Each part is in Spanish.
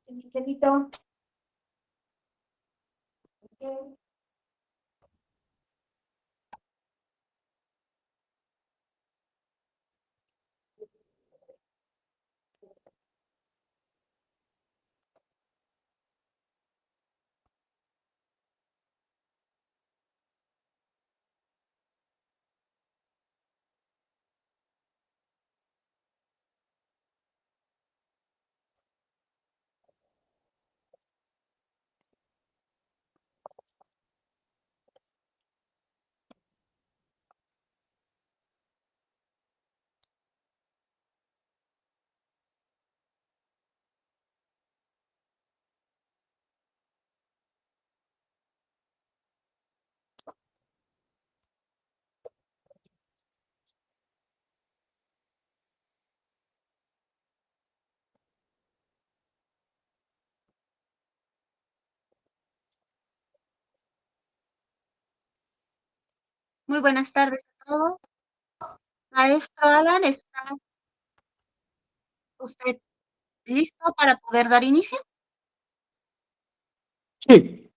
Miguelito. Muy buenas tardes a todos. Maestro Alan, ¿está usted listo para poder dar inicio? Sí.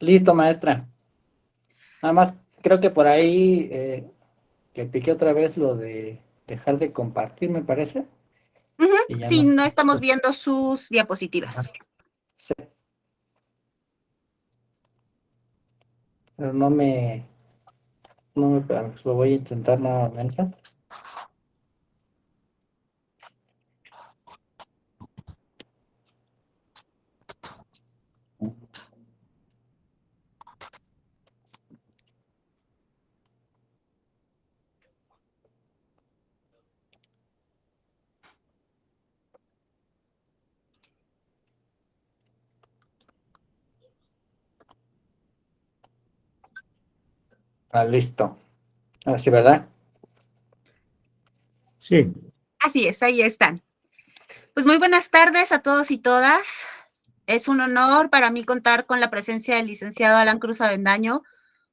Listo, maestra. Nada más creo que por ahí le piqué otra vez lo de dejar de compartir, me parece. Y ya Sí, no sé. no estamos viendo sus diapositivas. Sí. Pero no me, lo voy a intentar nuevamente. Listo. Así, ¿verdad? Sí. Así es, ahí están. Pues muy buenas tardes a todos y todas. Es un honor para mí contar con la presencia del licenciado Alan Cruz Avendaño.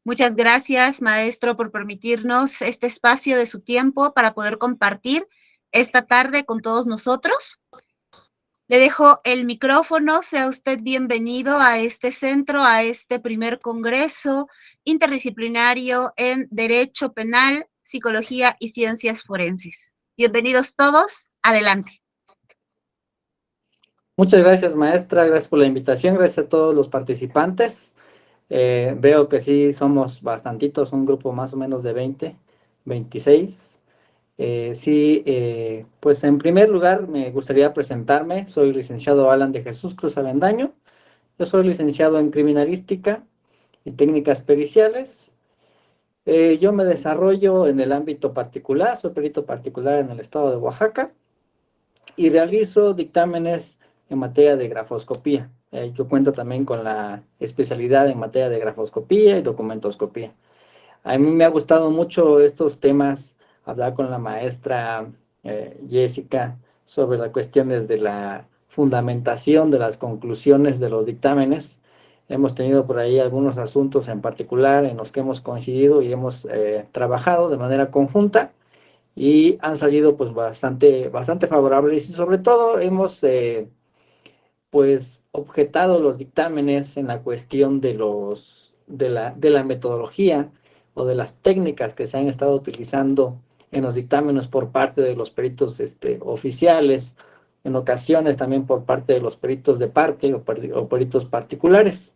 Muchas gracias, maestro, por permitirnos este espacio de su tiempo para poder compartir esta tarde con todos nosotros. Le dejo el micrófono, sea usted bienvenido a este centro, a este primer congreso interdisciplinario en Derecho Penal, Psicología y Ciencias Forenses. Bienvenidos todos, adelante. Muchas gracias, maestra, gracias por la invitación, gracias a todos los participantes. Veo que sí somos bastantitos, un grupo más o menos de 20, 26. Pues en primer lugar me gustaría presentarme. Soy licenciado Alan de Jesús Cruz Avendaño. Yo soy licenciado en criminalística y técnicas periciales. Yo me desarrollo en el ámbito particular, soy perito particular en el estado de Oaxaca y realizo dictámenes en materia de grafoscopía. Yo cuento también con la especialidad en materia de grafoscopía y documentoscopía. A mí me ha gustado mucho estos temas, hablar con la maestra Jessica sobre las cuestiones de la fundamentación de las conclusiones de los dictámenes. Hemos tenido por ahí algunos asuntos en particular en los que hemos coincidido y hemos trabajado de manera conjunta y han salido pues bastante favorables y sobre todo hemos pues objetado los dictámenes en la cuestión de la metodología o de las técnicas que se han estado utilizando en los dictámenes por parte de los peritos oficiales, en ocasiones también por parte de los peritos de parte o peritos particulares.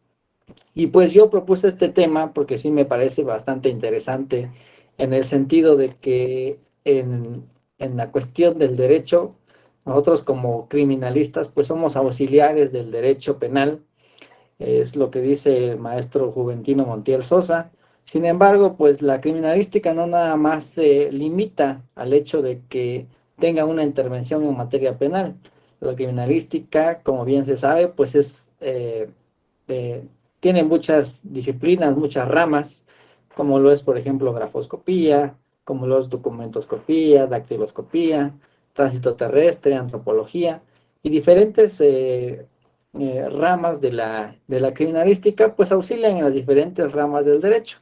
Y pues yo propuse este tema porque sí me parece bastante interesante en el sentido de que en la cuestión del derecho, nosotros como criminalistas pues somos auxiliares del derecho penal, es lo que dice el maestro Juventino Montiel Sosa. Sin embargo, pues la criminalística no nada más se limita al hecho de que tenga una intervención en materia penal. La criminalística, como bien se sabe, pues eh, tiene muchas disciplinas, muchas ramas, como lo es, por ejemplo, grafoscopía, como lo es documentoscopía, dactiloscopía, tránsito terrestre, antropología y diferentes ramas de la criminalística, pues auxilian en las diferentes ramas del derecho,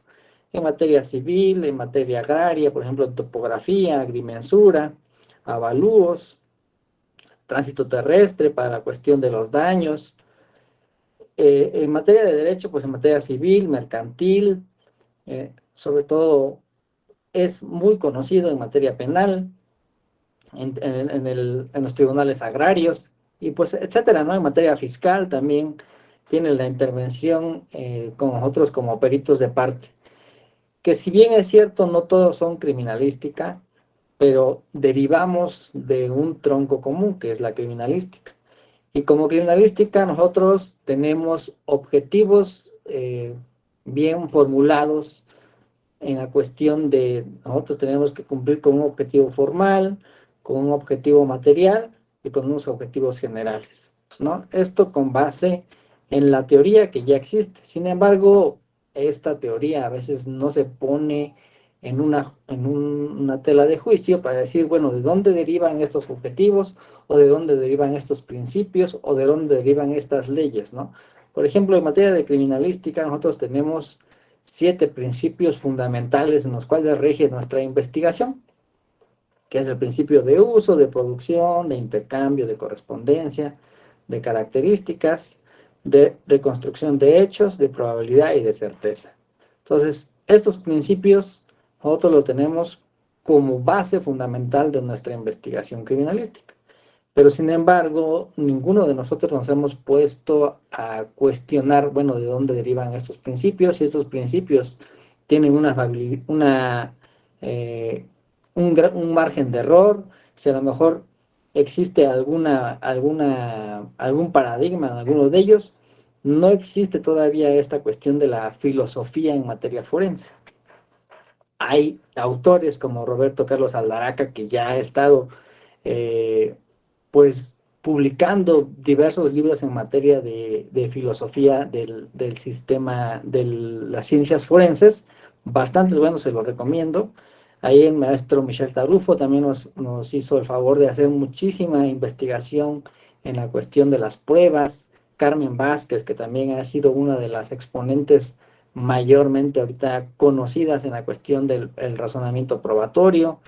en materia civil, en materia agraria, por ejemplo, topografía, agrimensura, avalúos, tránsito terrestre para la cuestión de los daños, en materia de derecho, pues en materia civil, mercantil, sobre todo es muy conocido en materia penal, en los tribunales agrarios, y pues etcétera, ¿no? En materia fiscal también tiene la intervención con nosotros como peritos de parte, que si bien es cierto, no todos son criminalística, pero derivamos de un tronco común, que es la criminalística. Y como criminalística nosotros tenemos objetivos bien formulados en la cuestión de nosotros tenemos que cumplir con un objetivo formal, con un objetivo material y con unos objetivos generales, ¿no? Esto con base en la teoría que ya existe. Sin embargo, esta teoría a veces no se pone en una tela de juicio para decir, bueno, ¿de dónde derivan estos objetivos? ¿O de dónde derivan estos principios? ¿O de dónde derivan estas leyes, ¿no? Por ejemplo, en materia de criminalística, nosotros tenemos 7 principios fundamentales en los cuales rige nuestra investigación, que es el principio de uso, de producción, de intercambio, de correspondencia, de características, de reconstrucción de hechos, de probabilidad y de certeza. Entonces, estos principios nosotros los tenemos como base fundamental de nuestra investigación criminalística. Pero sin embargo, ninguno de nosotros nos hemos puesto a cuestionar, bueno, de dónde derivan estos principios, si estos principios tienen eh, un margen de error, si a lo mejor existe algún paradigma en alguno de ellos. No existe todavía esta cuestión de la filosofía en materia forense. Hay autores como Roberto Carlos Aldaraca, que ya ha estado pues publicando diversos libros en materia de filosofía del sistema de las ciencias forenses, bastantes buenos, se los recomiendo. Ahí el maestro Michel Tarufo también nos hizo el favor de hacer muchísima investigación en la cuestión de las pruebas. Carmen Vázquez, que también ha sido una de las exponentes mayormente ahorita conocidas en la cuestión del razonamiento probatorio.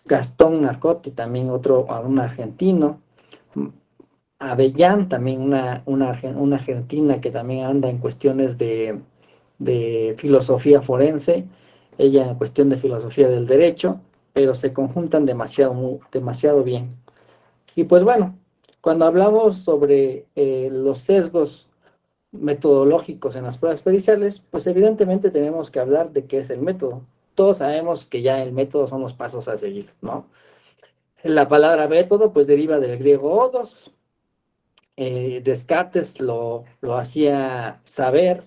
Gastón Narcotti, también un argentino. Avellán, también una argentina que también anda en cuestiones de filosofía forense, ella en cuestión de filosofía del derecho, pero se conjuntan demasiado bien. Y pues bueno, cuando hablamos sobre los sesgos metodológicos en las pruebas periciales, pues evidentemente tenemos que hablar de qué es el método. Todos sabemos que ya el método son los pasos a seguir, ¿no? La palabra método pues deriva del griego odos. Descartes lo hacía saber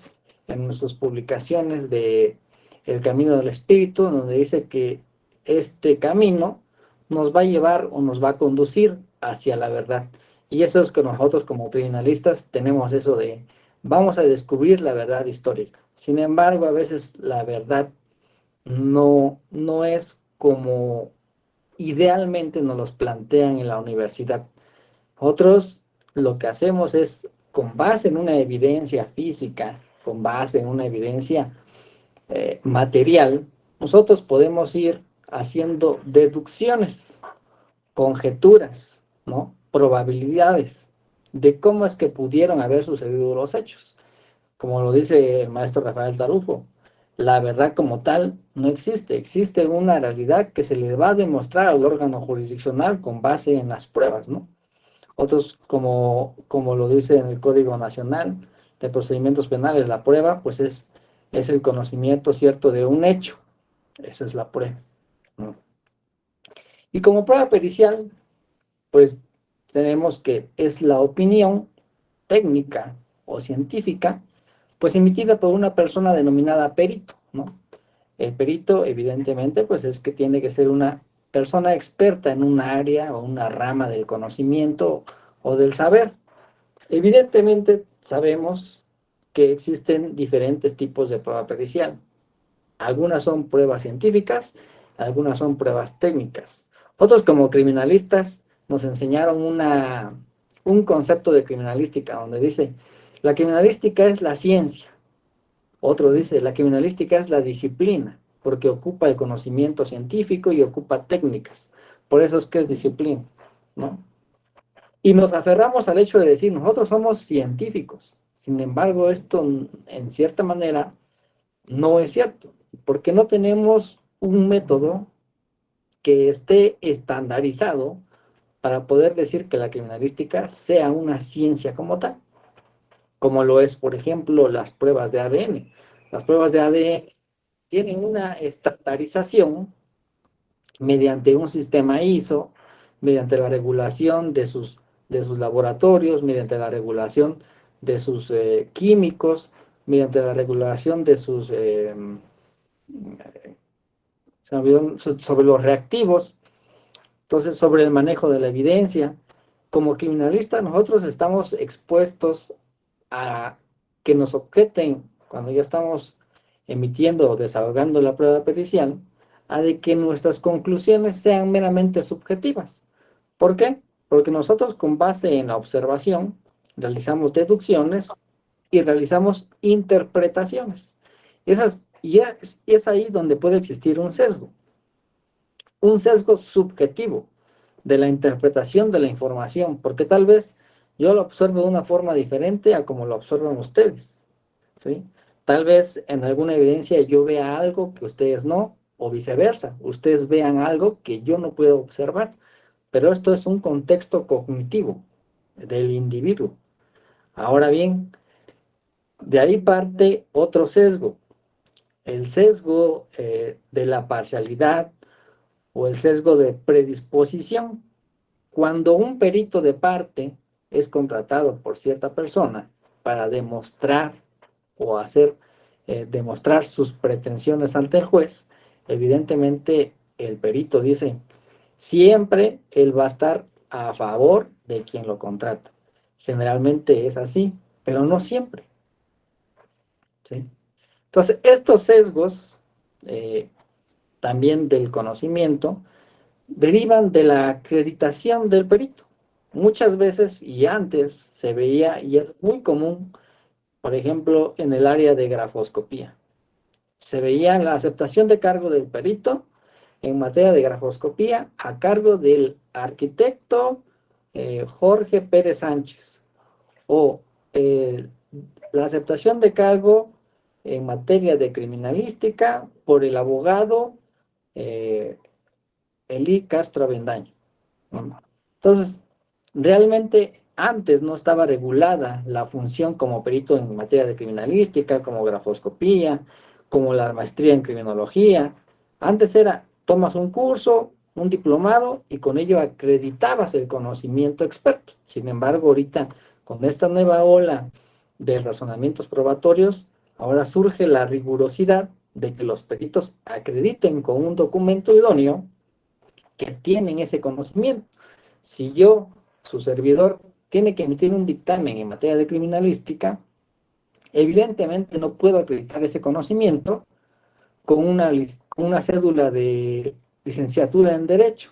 en sus publicaciones de El Camino del Espíritu, donde dice que este camino nos va a llevar o nos va a conducir hacia la verdad. Y eso es que nosotros como criminalistas tenemos eso de vamos a descubrir la verdad histórica. Sin embargo, a veces la verdad no es como idealmente nos los plantean en la universidad. Otros lo que hacemos es, con base en una evidencia física, con base en una evidencia material, nosotros podemos ir haciendo deducciones, conjeturas, ¿no? Probabilidades de cómo es que pudieron haber sucedido los hechos. Como lo dice el maestro Rafael Tarufo, la verdad como tal no existe, existe una realidad que se le va a demostrar al órgano jurisdiccional con base en las pruebas, ¿no? Otros, como lo dice en el Código Nacional de Procedimientos Penales, la prueba, pues es el conocimiento cierto de un hecho. Esa es la prueba, ¿no? Y como prueba pericial, pues tenemos que es la opinión técnica o científica, pues emitida por una persona denominada perito, ¿no? El perito, evidentemente, pues es que tiene que ser una persona experta en un área o una rama del conocimiento o del saber. Evidentemente, sabemos que existen diferentes tipos de prueba pericial. Algunas son pruebas científicas, algunas son pruebas técnicas. Otros, como criminalistas, nos enseñaron un concepto de criminalística donde dice, la criminalística es la ciencia. Otro dice, la criminalística es la disciplina, porque ocupa el conocimiento científico y ocupa técnicas. Por eso es que es disciplina, ¿no? Y nos aferramos al hecho de decir, nosotros somos científicos. Sin embargo, esto en cierta manera no es cierto, porque no tenemos un método que esté estandarizado para poder decir que la criminalística sea una ciencia como tal, como lo es, por ejemplo, las pruebas de ADN. Las pruebas de ADN tienen una estandarización mediante un sistema ISO, mediante la regulación de sus laboratorios, mediante la regulación de sus químicos, mediante la regulación de sus sobre los reactivos, entonces sobre el manejo de la evidencia. Como criminalistas nosotros estamos expuestos a que nos objeten cuando ya estamos emitiendo o desahogando la prueba pericial, a de que nuestras conclusiones sean meramente subjetivas. ¿Por qué? Porque nosotros con base en la observación realizamos deducciones y realizamos interpretaciones. Y es ahí donde puede existir un sesgo subjetivo de la interpretación de la información, porque tal vez yo lo observo de una forma diferente a como lo observan ustedes, ¿sí? Tal vez en alguna evidencia yo vea algo que ustedes no, o viceversa, ustedes vean algo que yo no puedo observar, pero esto es un contexto cognitivo del individuo. Ahora bien, de ahí parte otro sesgo, el sesgo de la parcialidad o el sesgo de predisposición. Cuando un perito de parte es contratado por cierta persona para demostrar o hacer demostrar sus pretensiones ante el juez, evidentemente el perito dice, siempre él va a estar a favor de quien lo contrata. Generalmente es así, pero no siempre, ¿sí? Entonces, estos sesgos eh, también del conocimiento derivan de la acreditación del perito. Muchas veces y antes se veía, y es muy común, por ejemplo, en el área de grafoscopía. Se veía la aceptación de cargo del perito en materia de grafoscopía a cargo del arquitecto Jorge Pérez Sánchez, o eh, la aceptación de cargo en materia de criminalística por el abogado eh, Elí Castro Avendaño. Entonces, realmente antes no estaba regulada la función como perito en materia de criminalística, como grafoscopía, como la maestría en criminología. Antes era, tomas un curso, un diplomado y con ello acreditabas el conocimiento experto. Sin embargo, ahorita con esta nueva ola de razonamientos probatorios, ahora surge la rigurosidad de que los peritos acrediten con un documento idóneo que tienen ese conocimiento. Si yo, su servidor, tiene que emitir un dictamen en materia de criminalística, evidentemente no puedo acreditar ese conocimiento con una cédula de licenciatura en Derecho,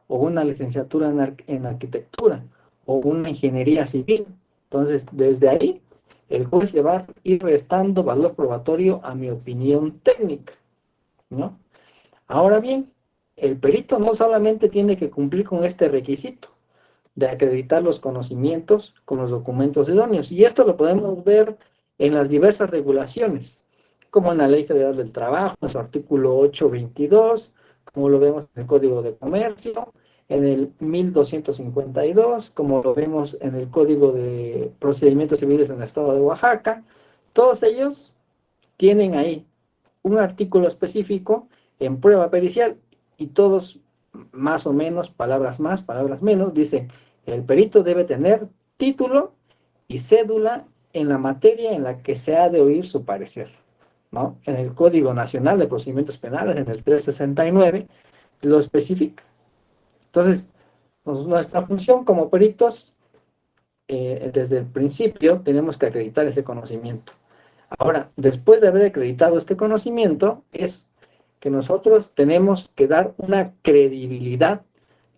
o una licenciatura en Arquitectura, o una ingeniería civil. Entonces, desde ahí, el juez le va a ir restando valor probatorio a mi opinión técnica, ¿no? Ahora bien, el perito no solamente tiene que cumplir con este requisito de acreditar los conocimientos con los documentos idóneos, y esto lo podemos ver en las diversas regulaciones, como en la Ley Federal del Trabajo, en su artículo 822, como lo vemos en el Código de Comercio, en el 1252, como lo vemos en el Código de Procedimientos Civiles en el Estado de Oaxaca. Todos ellos tienen ahí un artículo específico en prueba pericial y todos más o menos, palabras más, palabras menos, dicen, el perito debe tener título y cédula en la materia en la que se ha de oír su parecer, ¿no? En el Código Nacional de Procedimientos Penales, en el 369, lo especifica. Entonces, nuestra función como peritos, desde el principio, tenemos que acreditar ese conocimiento. Ahora, después de haber acreditado este conocimiento, es que nosotros tenemos que dar una credibilidad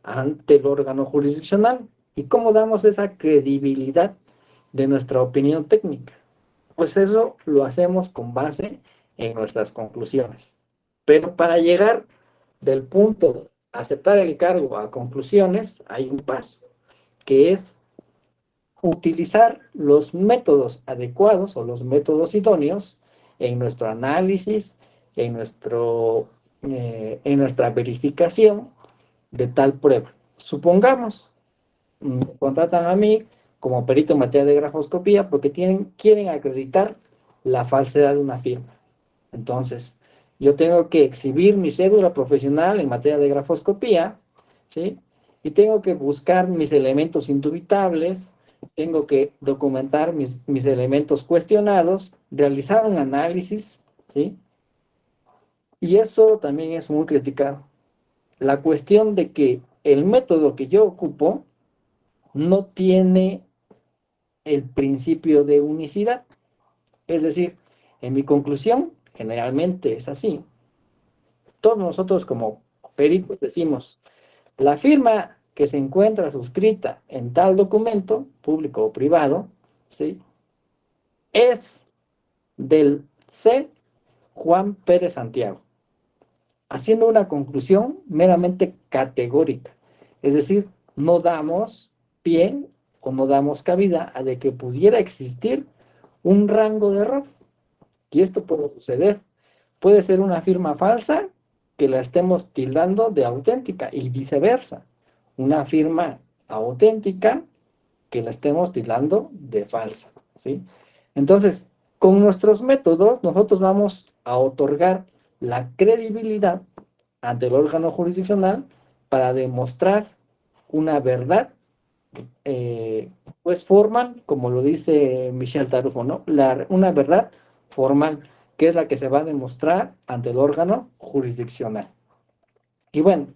ante el órgano jurisdiccional. ¿Y cómo damos esa credibilidad de nuestra opinión técnica? Pues eso lo hacemos con base en nuestras conclusiones. Pero para llegar del punto de aceptar el cargo a conclusiones, hay un paso, que es utilizar los métodos adecuados o los métodos idóneos en nuestro análisis, en nuestra verificación de tal prueba. Supongamos, me contratan a mí como perito en materia de grafoscopía porque quieren acreditar la falsedad de una firma. Entonces, yo tengo que exhibir mi cédula profesional en materia de grafoscopía, ¿sí? Y tengo que buscar mis elementos indubitables, tengo que documentar mis elementos cuestionados, realizar un análisis, ¿sí? Y eso también es muy criticado. La cuestión de que el método que yo ocupo no tiene el principio de unicidad. Es decir, en mi conclusión, generalmente es así. Todos nosotros como peritos decimos, la firma que se encuentra suscrita en tal documento, público o privado, ¿sí?, es del C. Juan Pérez Santiago, haciendo una conclusión meramente categórica. Es decir, no damos pie o no damos cabida a de que pudiera existir un rango de error. Y esto puede suceder. Puede ser una firma falsa que la estemos tildando de auténtica y viceversa. Una firma auténtica que la estemos tildando de falsa, ¿sí? Entonces, con nuestros métodos, nosotros vamos a otorgar la credibilidad ante el órgano jurisdiccional para demostrar una verdad, pues formal, como lo dice Michel Tarufo, ¿no? Una verdad formal, que es la que se va a demostrar ante el órgano jurisdiccional. Y bueno,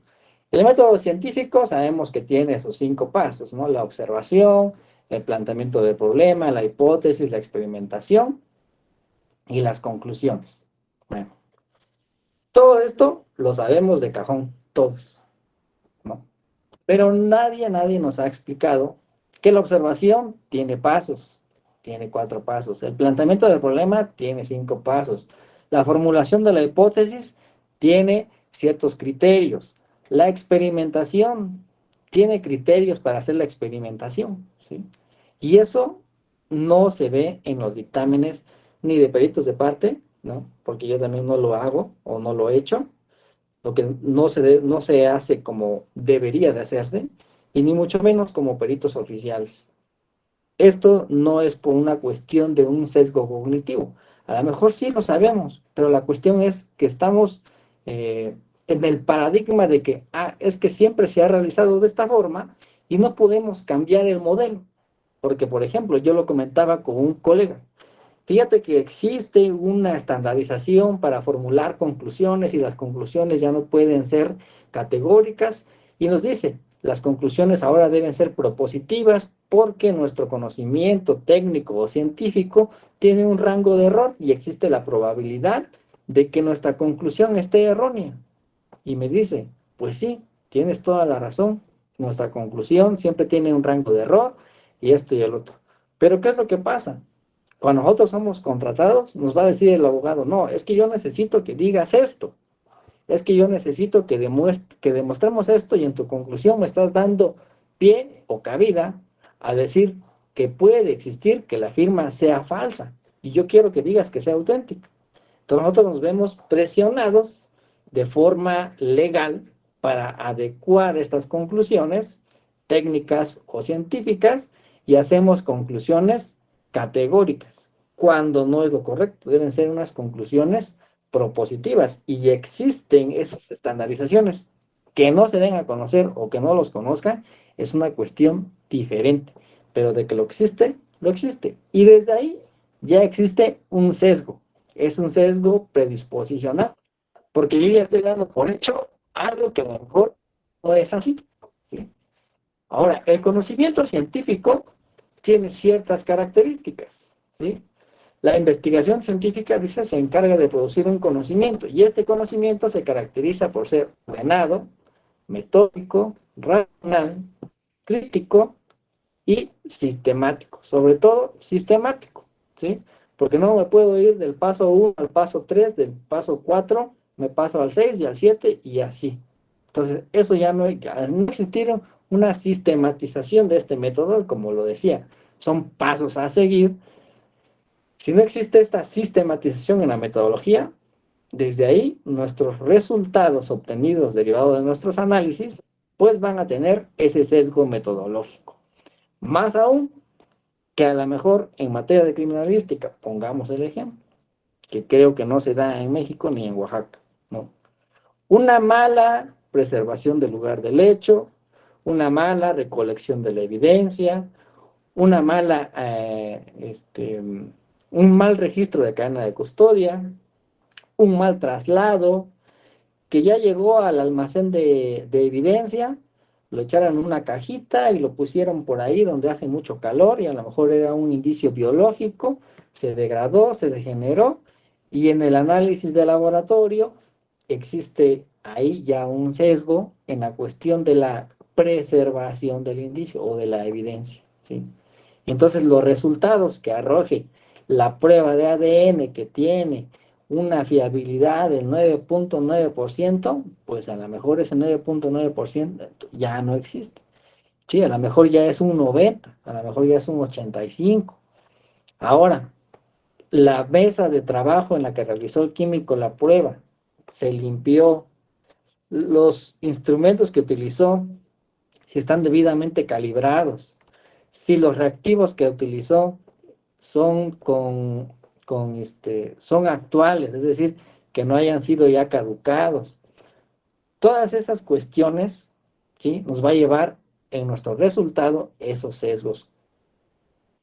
el método científico sabemos que tiene esos 5 pasos, ¿no? La observación, el planteamiento del problema, la hipótesis, la experimentación y las conclusiones. Bueno, todo esto lo sabemos de cajón, todos, ¿no? Pero nadie nos ha explicado que la observación tiene pasos, tiene 4 pasos. El planteamiento del problema tiene 5 pasos. La formulación de la hipótesis tiene ciertos criterios. La experimentación tiene criterios para hacer la experimentación, ¿sí? Y eso no se ve en los dictámenes ni de peritos de parte, ¿no? Porque yo también no lo hago o no lo he hecho, lo que no se hace como debería de hacerse, y ni mucho menos como peritos oficiales. Esto no es por una cuestión de un sesgo cognitivo. A lo mejor sí lo sabemos, pero la cuestión es que estamos en el paradigma de que es que siempre se ha realizado de esta forma y no podemos cambiar el modelo. Porque, por ejemplo, yo lo comentaba con un colega. Fíjate que existe una estandarización para formular conclusiones y las conclusiones ya no pueden ser categóricas y nos dice, las conclusiones ahora deben ser propositivas porque nuestro conocimiento técnico o científico tiene un rango de error y existe la probabilidad de que nuestra conclusión esté errónea. Y me dice, pues sí, tienes toda la razón, nuestra conclusión siempre tiene un rango de error y esto y el otro. Pero ¿qué es lo que pasa? Cuando nosotros somos contratados, nos va a decir el abogado, no, es que yo necesito que digas esto, es que yo necesito que demostremos esto y en tu conclusión me estás dando pie o cabida a decir que puede existir que la firma sea falsa y yo quiero que digas que sea auténtica. Entonces nosotros nos vemos presionados de forma legal para adecuar estas conclusiones técnicas o científicas y hacemos conclusiones categóricas, cuando no es lo correcto. Deben ser unas conclusiones propositivas y existen esas estandarizaciones. Que no se den a conocer o que no los conozcan es una cuestión diferente, pero de que lo existe. Y desde ahí ya existe un sesgo. Es un sesgo predisposicional, porque yo ya estoy dando por hecho algo que a lo mejor no es así, ¿sí? Ahora, el conocimiento científico tiene ciertas características, ¿sí? La investigación científica, dice, se encarga de producir un conocimiento, y este conocimiento se caracteriza por ser ordenado, metódico, racional, crítico y sistemático, sobre todo sistemático, ¿sí? Porque no me puedo ir del paso 1 al paso 3, del paso 4, me paso al 6 y al 7 y así. Entonces, eso ya no, al no existir una sistematización de este método, como lo decía, son pasos a seguir. Si no existe esta sistematización en la metodología, desde ahí nuestros resultados obtenidos derivados de nuestros análisis, pues van a tener ese sesgo metodológico. Más aún que a lo mejor en materia de criminalística, pongamos el ejemplo, que creo que no se da en México ni en Oaxaca, ¿no? Una mala preservación del lugar del hecho, una mala recolección de la evidencia, una mala, un mal registro de cadena de custodia, un mal traslado, que ya llegó al almacén de evidencia, lo echaron en una cajita y lo pusieron por ahí donde hace mucho calor y a lo mejor era un indicio biológico, se degradó, se degeneró y en el análisis de laboratorio existe ahí ya un sesgo en la cuestión de la preservación del indicio o de la evidencia, ¿sí? Entonces los resultados que arroje la prueba de ADN que tiene una fiabilidad del 9.9%, pues a lo mejor ese 9.9% ya no existe. Sí, a lo mejor ya es un 90, a lo mejor ya es un 85. Ahora, la mesa de trabajo en la que realizó el químico la prueba, se limpió, los instrumentos que utilizó, si están debidamente calibrados, si los reactivos que utilizó son son actuales, es decir, que no hayan sido ya caducados. Todas esas cuestiones, ¿sí? Nos va a llevar en nuestro resultado esos sesgos,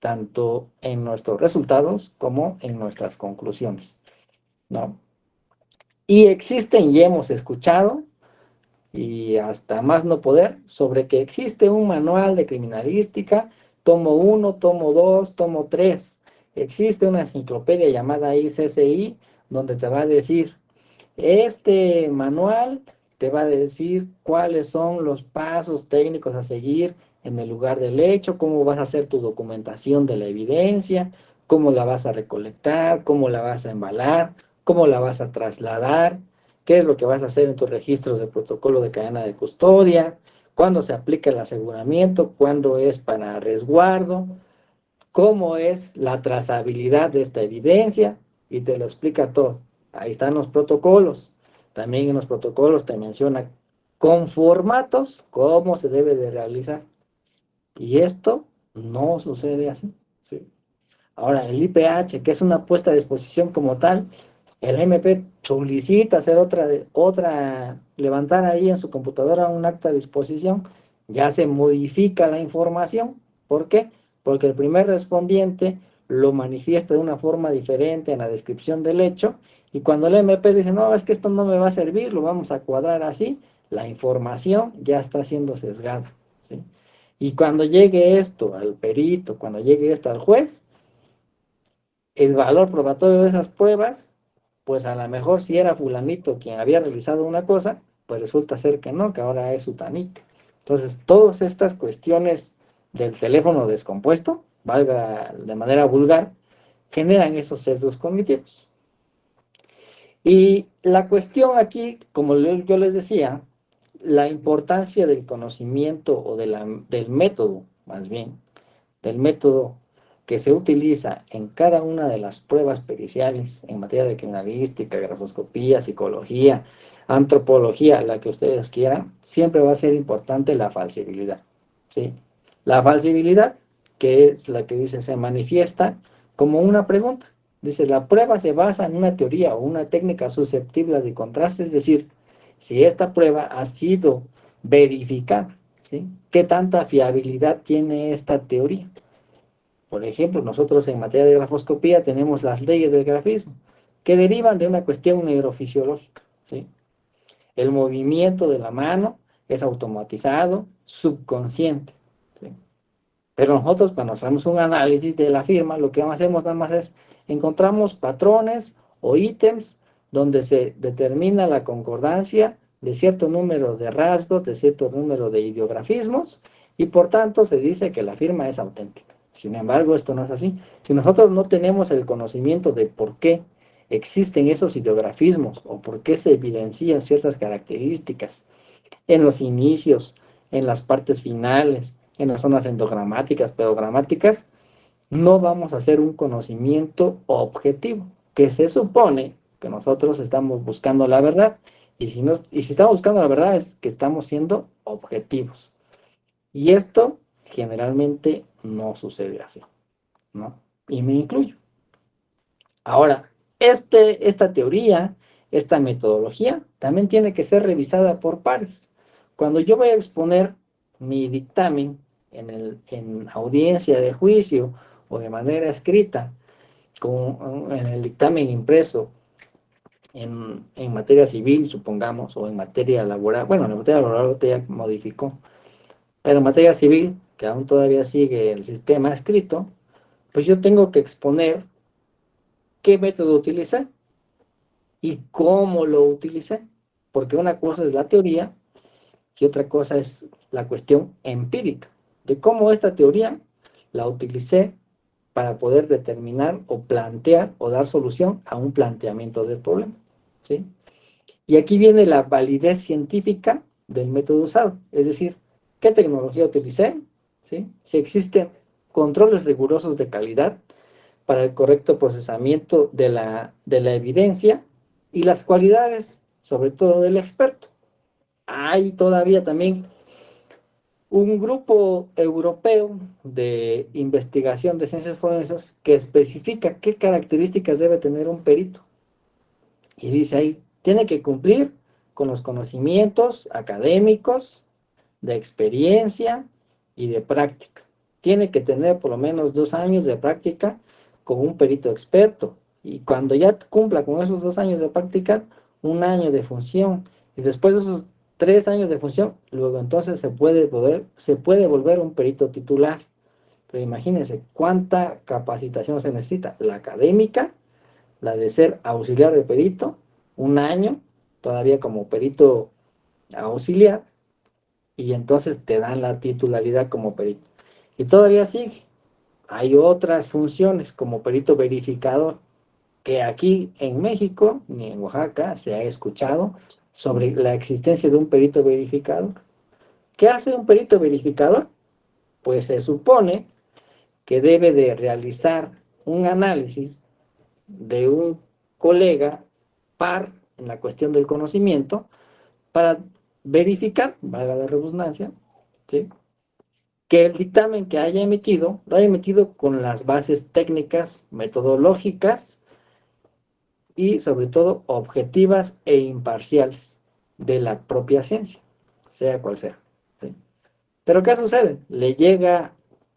tanto en nuestros resultados como en nuestras conclusiones, ¿no? Y existen y hemos escuchado, y hasta más no poder, sobre que existe un manual de criminalística, tomo 1, tomo 2, tomo 3. Existe una enciclopedia llamada ICCI, donde te va a decir, este manual te va a decir cuáles son los pasos técnicos a seguir en el lugar del hecho, cómo vas a hacer tu documentación de la evidencia, cómo la vas a recolectar, cómo la vas a embalar, cómo la vas a trasladar, qué es lo que vas a hacer en tus registros de protocolo de cadena de custodia, cuándo se aplica el aseguramiento, cuándo es para resguardo, cómo es la trazabilidad de esta evidencia, y te lo explica todo. Ahí están los protocolos. También en los protocolos te menciona con formatos cómo se debe de realizar. Y esto no sucede así, ¿sí? Ahora, el IPH, que es una puesta a disposición como tal, el MP solicita hacer levantar ahí en su computadora un acta de disposición, ya se modifica la información. ¿Por qué? Porque el primer respondiente lo manifiesta de una forma diferente en la descripción del hecho, y cuando el MP dice, no, es que esto no me va a servir, lo vamos a cuadrar así, la información ya está siendo sesgada, ¿sí? Y cuando llegue esto al perito, cuando llegue esto al juez, el valor probatorio de esas pruebas, pues a lo mejor si era fulanito quien había realizado una cosa, pues resulta ser que no, que ahora es sutanica. Entonces, todas estas cuestiones del teléfono descompuesto, valga de manera vulgar, generan esos sesgos cognitivos. Y la cuestión aquí, como yo les decía, la importancia del conocimiento o del método, más bien, del método que se utiliza en cada una de las pruebas periciales en materia de criminalística, grafoscopía, psicología, antropología, la que ustedes quieran, siempre va a ser importante la falsibilidad, ¿sí? La falsibilidad, que es la que dice, se manifiesta como una pregunta. Dice, la prueba se basa en una teoría o una técnica susceptible de contraste, es decir, si esta prueba ha sido verificada, ¿sí? ¿Qué tanta fiabilidad tiene esta teoría? Por ejemplo, nosotros en materia de grafoscopía tenemos las leyes del grafismo, que derivan de una cuestión neurofisiológica, ¿sí? El movimiento de la mano es automatizado, subconsciente, ¿sí? Pero nosotros cuando hacemos un análisis de la firma, lo que hacemos nada más es, encontramos patrones o ítems donde se determina la concordancia de cierto número de rasgos, de cierto número de ideografismos, y por tanto se dice que la firma es auténtica. Sin embargo, esto no es así. Si nosotros no tenemos el conocimiento de por qué existen esos ideografismos o por qué se evidencian ciertas características en los inicios, en las partes finales, en las zonas endogramáticas, pedogramáticas, no vamos a hacer un conocimiento objetivo, que se supone que nosotros estamos buscando la verdad. Y si estamos buscando la verdad es que estamos siendo objetivos. Y esto generalmente no sucede así, ¿no? Y me incluyo. Ahora, esta teoría, esta metodología, también tiene que ser revisada por pares. Cuando yo voy a exponer mi dictamen en audiencia de juicio o de manera escrita, en el dictamen impreso en materia civil, supongamos, o en materia laboral, bueno, en materia laboral ya modificó, pero en materia civil, que aún todavía sigue el sistema escrito, pues yo tengo que exponer qué método utilicé y cómo lo utilicé, porque una cosa es la teoría y otra cosa es la cuestión empírica, de cómo esta teoría la utilicé para poder determinar o plantear o dar solución a un planteamiento del problema, ¿sí? Y aquí viene la validez científica del método usado, es decir, qué tecnología utilicé, ¿sí? Si existen controles rigurosos de calidad para el correcto procesamiento de la evidencia y las cualidades, sobre todo del experto. Hay todavía también un grupo europeo de investigación de ciencias forenses que especifica qué características debe tener un perito. Y dice ahí, tiene que cumplir con los conocimientos académicos, de experiencia y de práctica. Tiene que tener por lo menos 2 años de práctica con un perito experto. Y cuando ya cumpla con esos 2 años de práctica, 1 año de función. Y después de esos 3 años de función, luego entonces se puede volver un perito titular. Pero imagínense cuánta capacitación se necesita. La académica, la de ser auxiliar de perito, 1 año, todavía como perito auxiliar, y entonces te dan la titularidad como perito. Y todavía sigue. Hay otras funciones como perito verificador, que aquí en México ni en Oaxaca se ha escuchado sobre la existencia de un perito verificador. ¿Qué hace un perito verificador? Pues se supone que debe de realizar un análisis de un colega par en la cuestión del conocimiento para verificar, valga la redundancia, ¿sí?, que el dictamen que haya emitido, lo haya emitido con las bases técnicas, metodológicas y sobre todo objetivas e imparciales de la propia ciencia, sea cual sea, ¿sí? Pero ¿qué sucede? Le llega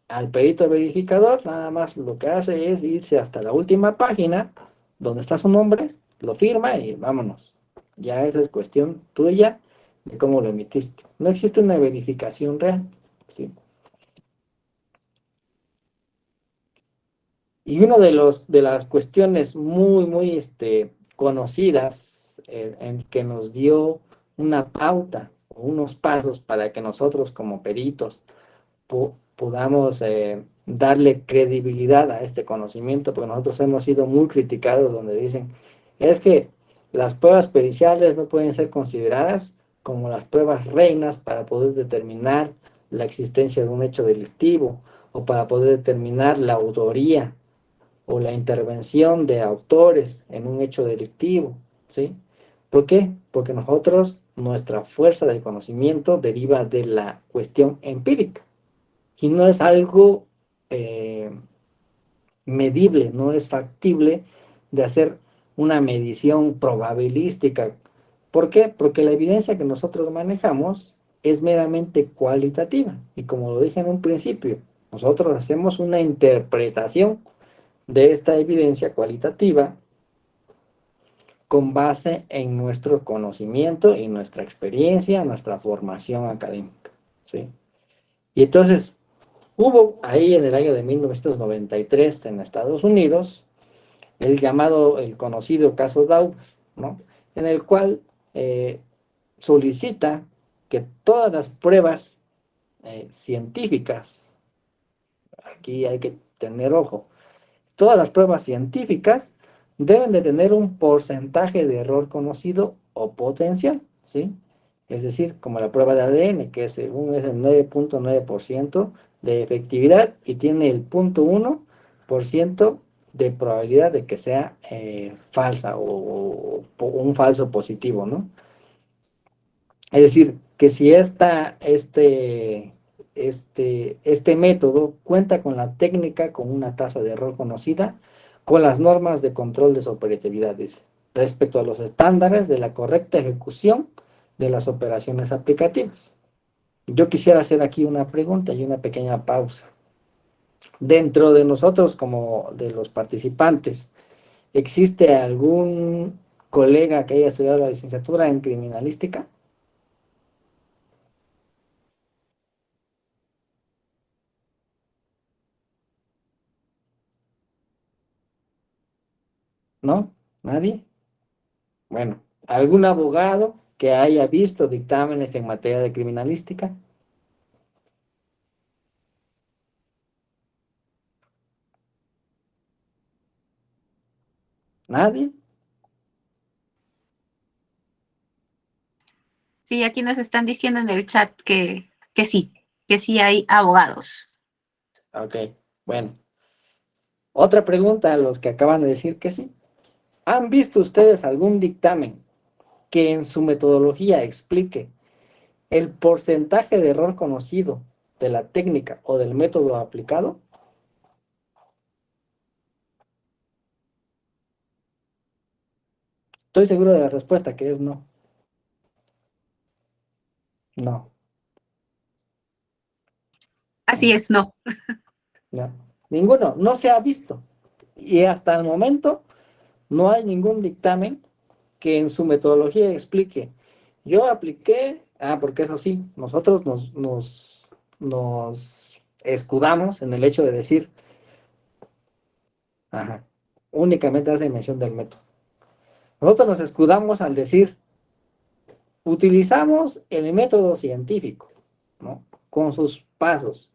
al perito verificador, nada más lo que hace es irse hasta la última página donde está su nombre, lo firma y vámonos. Ya esa es cuestión tuya de cómo lo emitiste. No existe una verificación real, ¿sí? Y uno de las cuestiones muy conocidas en que nos dio una pauta o unos pasos para que nosotros como peritos podamos darle credibilidad a este conocimiento, porque nosotros hemos sido muy criticados donde dicen, es que las pruebas periciales no pueden ser consideradas como las pruebas reinas para poder determinar la existencia de un hecho delictivo o para poder determinar la autoría o la intervención de autores en un hecho delictivo, ¿sí? ¿Por qué? Porque nuestra fuerza del conocimiento deriva de la cuestión empírica y no es algo medible, no es factible de hacer una medición probabilística. ¿Por qué? Porque la evidencia que nosotros manejamos es meramente cualitativa y como lo dije en un principio, nosotros hacemos una interpretación de esta evidencia cualitativa con base en nuestro conocimiento y nuestra experiencia, nuestra formación académica, ¿sí? Y entonces, hubo ahí en el año de 1993 en Estados Unidos el conocido caso Daubert, ¿no?, en el cual solicita que todas las pruebas científicas, aquí hay que tener ojo, todas las pruebas científicas deben de tener un porcentaje de error conocido o potencial, ¿sí? Es decir, como la prueba de ADN, que según es el 9.9% de efectividad y tiene el 0.1% de probabilidad de que sea falsa o un falso positivo, ¿no? Es decir, que si este método cuenta con la técnica con una tasa de error conocida, con las normas de control de su operatividad, dice, respecto a los estándares de la correcta ejecución de las operaciones aplicativas. Yo quisiera hacer aquí una pregunta y una pequeña pausa. Dentro de nosotros, como de los participantes, ¿existe algún colega que haya estudiado la licenciatura en criminalística? ¿No? ¿Nadie? Bueno, ¿algún abogado que haya visto dictámenes en materia de criminalística? ¿Nadie? Sí, aquí nos están diciendo en el chat que sí hay abogados. Ok, bueno. Otra pregunta a los que acaban de decir que sí. ¿Han visto ustedes algún dictamen que en su metodología explique el porcentaje de error conocido de la técnica o del método aplicado? Estoy seguro de la respuesta, que es no. No, Así es, no. no. Ninguno, no se ha visto. Y hasta el momento no hay ningún dictamen que en su metodología explique. Yo apliqué, porque eso sí, nosotros nos escudamos en el hecho de decir, ajá, únicamente hace mención del método. Nosotros nos escudamos al decir, utilizamos el método científico, ¿no? Con sus pasos,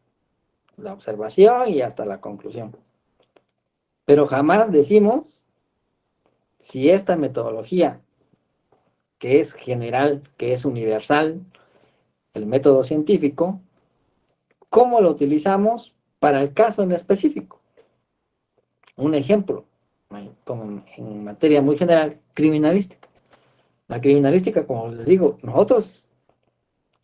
la observación y hasta la conclusión. Pero jamás decimos si esta metodología, que es general, que es universal, el método científico, cómo lo utilizamos para el caso en específico. Un ejemplo, como en materia muy general, criminalística. La criminalística, como les digo, nosotros,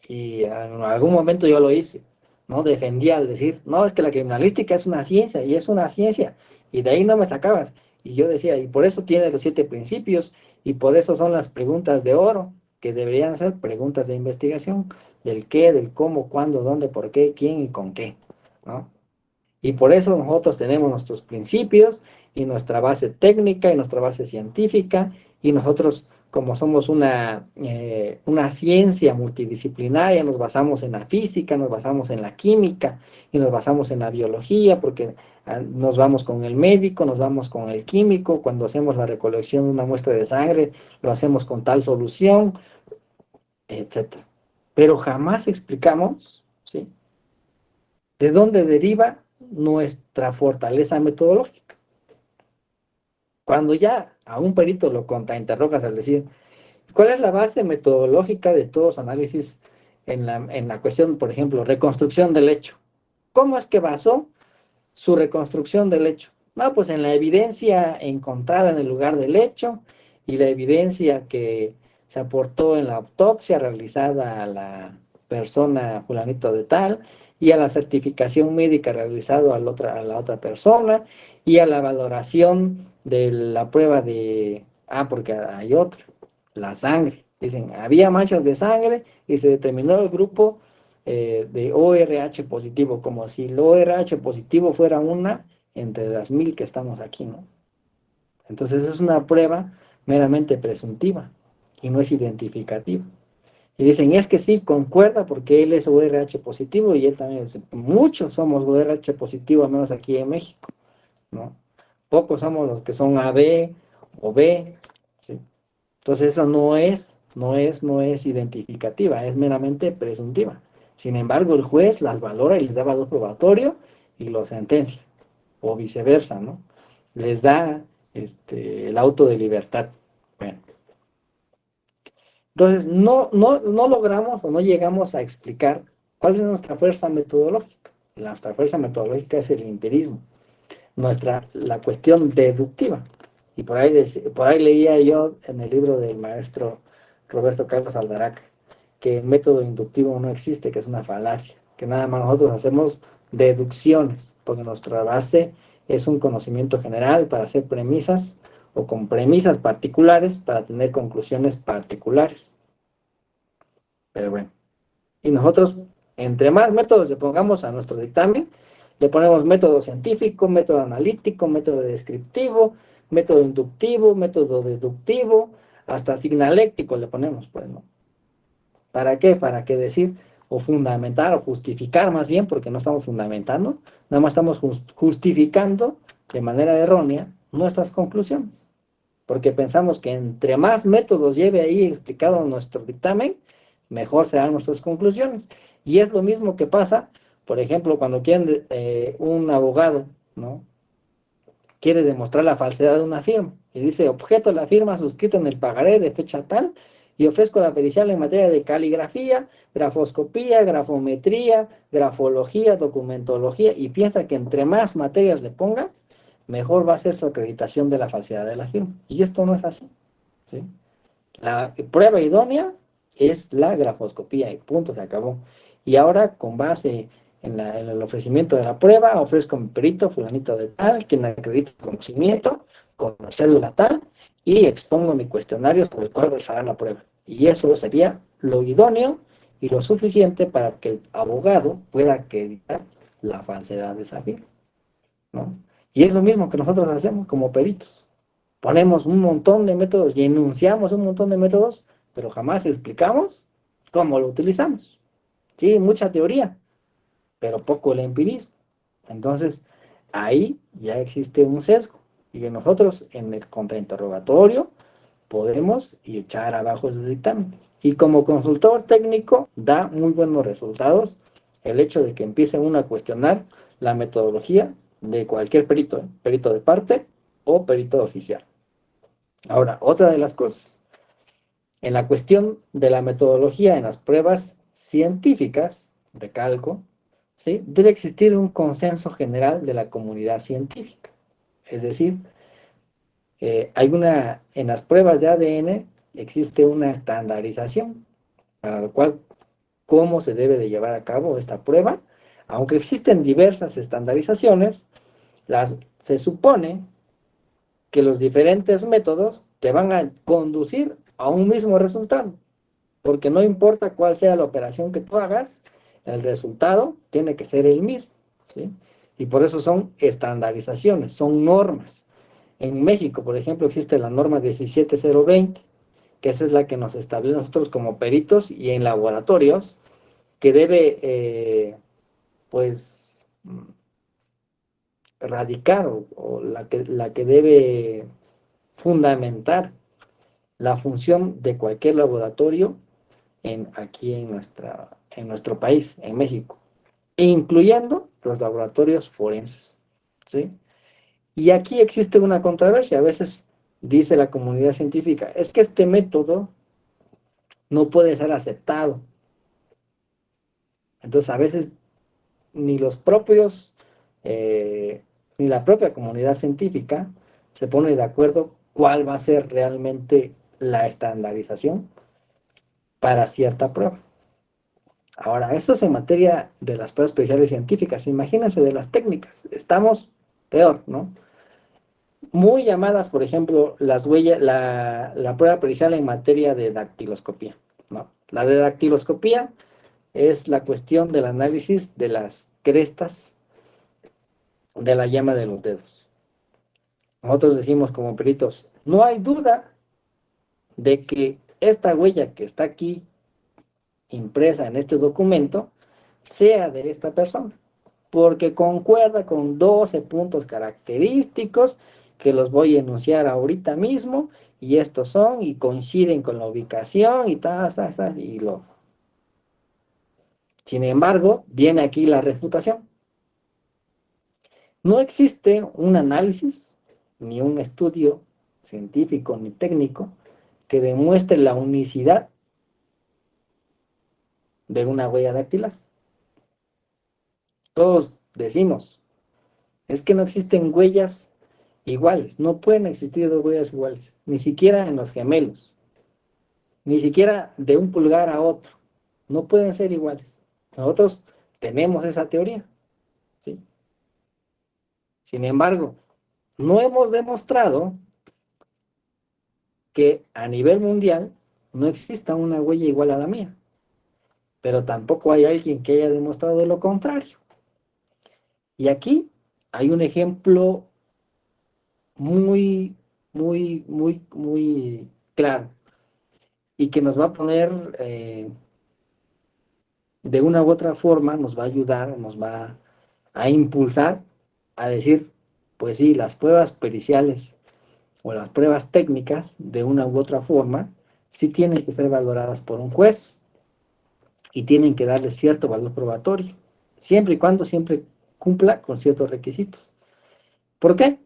y en algún momento yo lo hice, ¿no? Defendía al decir, no, es que la criminalística es una ciencia, y es una ciencia, y de ahí no me sacabas. Y yo decía, y por eso tiene los 7 principios, y por eso son las preguntas de oro, que deberían ser preguntas de investigación, del qué, del cómo, cuándo, dónde, por qué, quién y con qué, ¿no? Y por eso nosotros tenemos nuestros principios y nuestra base técnica y nuestra base científica, y nosotros, como somos una ciencia multidisciplinaria, nos basamos en la física, nos basamos en la química y nos basamos en la biología, porque nos vamos con el médico, nos vamos con el químico, cuando hacemos la recolección de una muestra de sangre, lo hacemos con tal solución, etcétera. Pero jamás explicamos, ¿sí?, de dónde deriva nuestra fortaleza metodológica. Cuando ya a un perito lo contrainterrogas al decir, ¿cuál es la base metodológica de todos los análisis en la cuestión, por ejemplo, reconstrucción del hecho? ¿Cómo es que basó su reconstrucción del hecho? No, pues en la evidencia encontrada en el lugar del hecho y la evidencia que se aportó en la autopsia realizada a la persona fulanito de tal, y a la certificación médica realizada a la otra persona, y a la valoración de la prueba de, porque hay otra, la sangre. Dicen, había manchas de sangre y se determinó el grupo de ORH positivo, como si el ORH positivo fuera una entre las 1000 que estamos aquí, ¿no? Entonces es una prueba meramente presuntiva y no es identificativa. Y dicen, es que sí, concuerda porque él es ORH positivo y él también. Muchos somos ORH positivo, al menos aquí en México, ¿no? Pocos somos los que son AB o B, ¿sí? Entonces eso no es identificativa, es meramente presuntiva. Sin embargo, el juez las valora y les da valor probatorio y lo sentencia, o viceversa, ¿no? Les da el auto de libertad. Bueno, entonces no logramos o no llegamos a explicar cuál es nuestra fuerza metodológica. Nuestra fuerza metodológica es el empirismo, la cuestión deductiva. Y por ahí leía yo en el libro del maestro Roberto Carlos Aldaraca que el método inductivo no existe, que es una falacia, que nada más nosotros hacemos deducciones, porque nuestra base es un conocimiento general para hacer premisas o con premisas particulares para tener conclusiones particulares. Pero bueno, y nosotros, entre más métodos le pongamos a nuestro dictamen, le ponemos método científico, método analítico, método descriptivo, método inductivo, método deductivo, hasta signaléctico le ponemos, pues, ¿no? ¿Para qué? Para qué decir, o fundamentar, o justificar más bien, porque no estamos fundamentando, nada más estamos justificando de manera errónea nuestras conclusiones. Porque pensamos que entre más métodos lleve ahí explicado nuestro dictamen, mejor serán nuestras conclusiones. Y es lo mismo que pasa, por ejemplo, cuando quieren un abogado, ¿no? Quiere demostrar la falsedad de una firma y dice, objeto la firma suscrita en el pagaré de fecha tal y ofrezco la pericial en materia de caligrafía, grafoscopía, grafometría, grafología, documentología y piensa que entre más materias le ponga, mejor va a ser su acreditación de la falsedad de la firma. Y esto no es así, ¿sí? La prueba idónea es la grafoscopía y punto, se acabó. Y ahora, con base en el ofrecimiento de la prueba, ofrezco mi perito fulanito de tal, quien acredita el conocimiento, con la cédula tal, y expongo mi cuestionario sobre el cual realizará la prueba. Y eso sería lo idóneo y lo suficiente para que el abogado pueda acreditar la falsedad de esa firma, ¿no? Y es lo mismo que nosotros hacemos como peritos. Ponemos un montón de métodos y enunciamos un montón de métodos, pero jamás explicamos cómo lo utilizamos. Sí, mucha teoría, pero poco el empirismo. Entonces, ahí ya existe un sesgo. Y que nosotros en el contrainterrogatorio podemos echar abajo ese dictamen. Y como consultor técnico da muy buenos resultados el hecho de que empiece uno a cuestionar la metodología de cualquier perito, perito de parte o perito oficial. Ahora, otra de las cosas, en la cuestión de la metodología en las pruebas científicas, recalco, ¿sí? Debe existir un consenso general de la comunidad científica. Es decir, en las pruebas de ADN existe una estandarización para lo cual cómo se debe de llevar a cabo esta prueba. Aunque existen diversas estandarizaciones, se supone que los diferentes métodos te van a conducir a un mismo resultado, porque no importa cuál sea la operación que tú hagas, el resultado tiene que ser el mismo, ¿sí? Y por eso son estandarizaciones, son normas. En México, por ejemplo, existe la norma 17020, que esa es la que nos establece nosotros como peritos y en laboratorios, que debe, pues, radicar o la que debe fundamentar la función de cualquier laboratorio aquí en nuestro país, en México, incluyendo los laboratorios forenses, ¿sí? Y aquí existe una controversia. A veces dice la comunidad científica, es que este método no puede ser aceptado. Entonces, a veces ni los propios, ni la propia comunidad científica se pone de acuerdo cuál va a ser realmente la estandarización para cierta prueba. Ahora, eso es en materia de las pruebas periciales científicas. Imagínense de las técnicas. Estamos peor, ¿no? Muy llamadas, por ejemplo, las huellas, la prueba pericial en materia de dactiloscopía, ¿no? La de dactiloscopía es la cuestión del análisis de las crestas de la yema de los dedos. Nosotros decimos como peritos, no hay duda de que esta huella que está aquí impresa en este documento sea de esta persona, porque concuerda con 12 puntos característicos que los voy a enunciar ahorita mismo, y estos son, y coinciden con la ubicación, y tal, y lo. Sin embargo, viene aquí la refutación. No existe un análisis, ni un estudio científico ni técnico que demuestre la unicidad de una huella dactilar. Todos decimos, es que no existen huellas iguales, no pueden existir dos huellas iguales, ni siquiera en los gemelos, ni siquiera de un pulgar a otro, no pueden ser iguales. Nosotros tenemos esa teoría, ¿sí? Sin embargo, no hemos demostrado que a nivel mundial no exista una huella igual a la mía, pero tampoco hay alguien que haya demostrado lo contrario. Y aquí hay un ejemplo muy, muy claro y que nos va a poner de una u otra forma, nos va a ayudar, nos va a impulsar a decir, pues sí, las pruebas periciales o las pruebas técnicas, de una u otra forma, sí tienen que ser valoradas por un juez y tienen que darle cierto valor probatorio, siempre y cuando siempre cumpla con ciertos requisitos. ¿Por qué?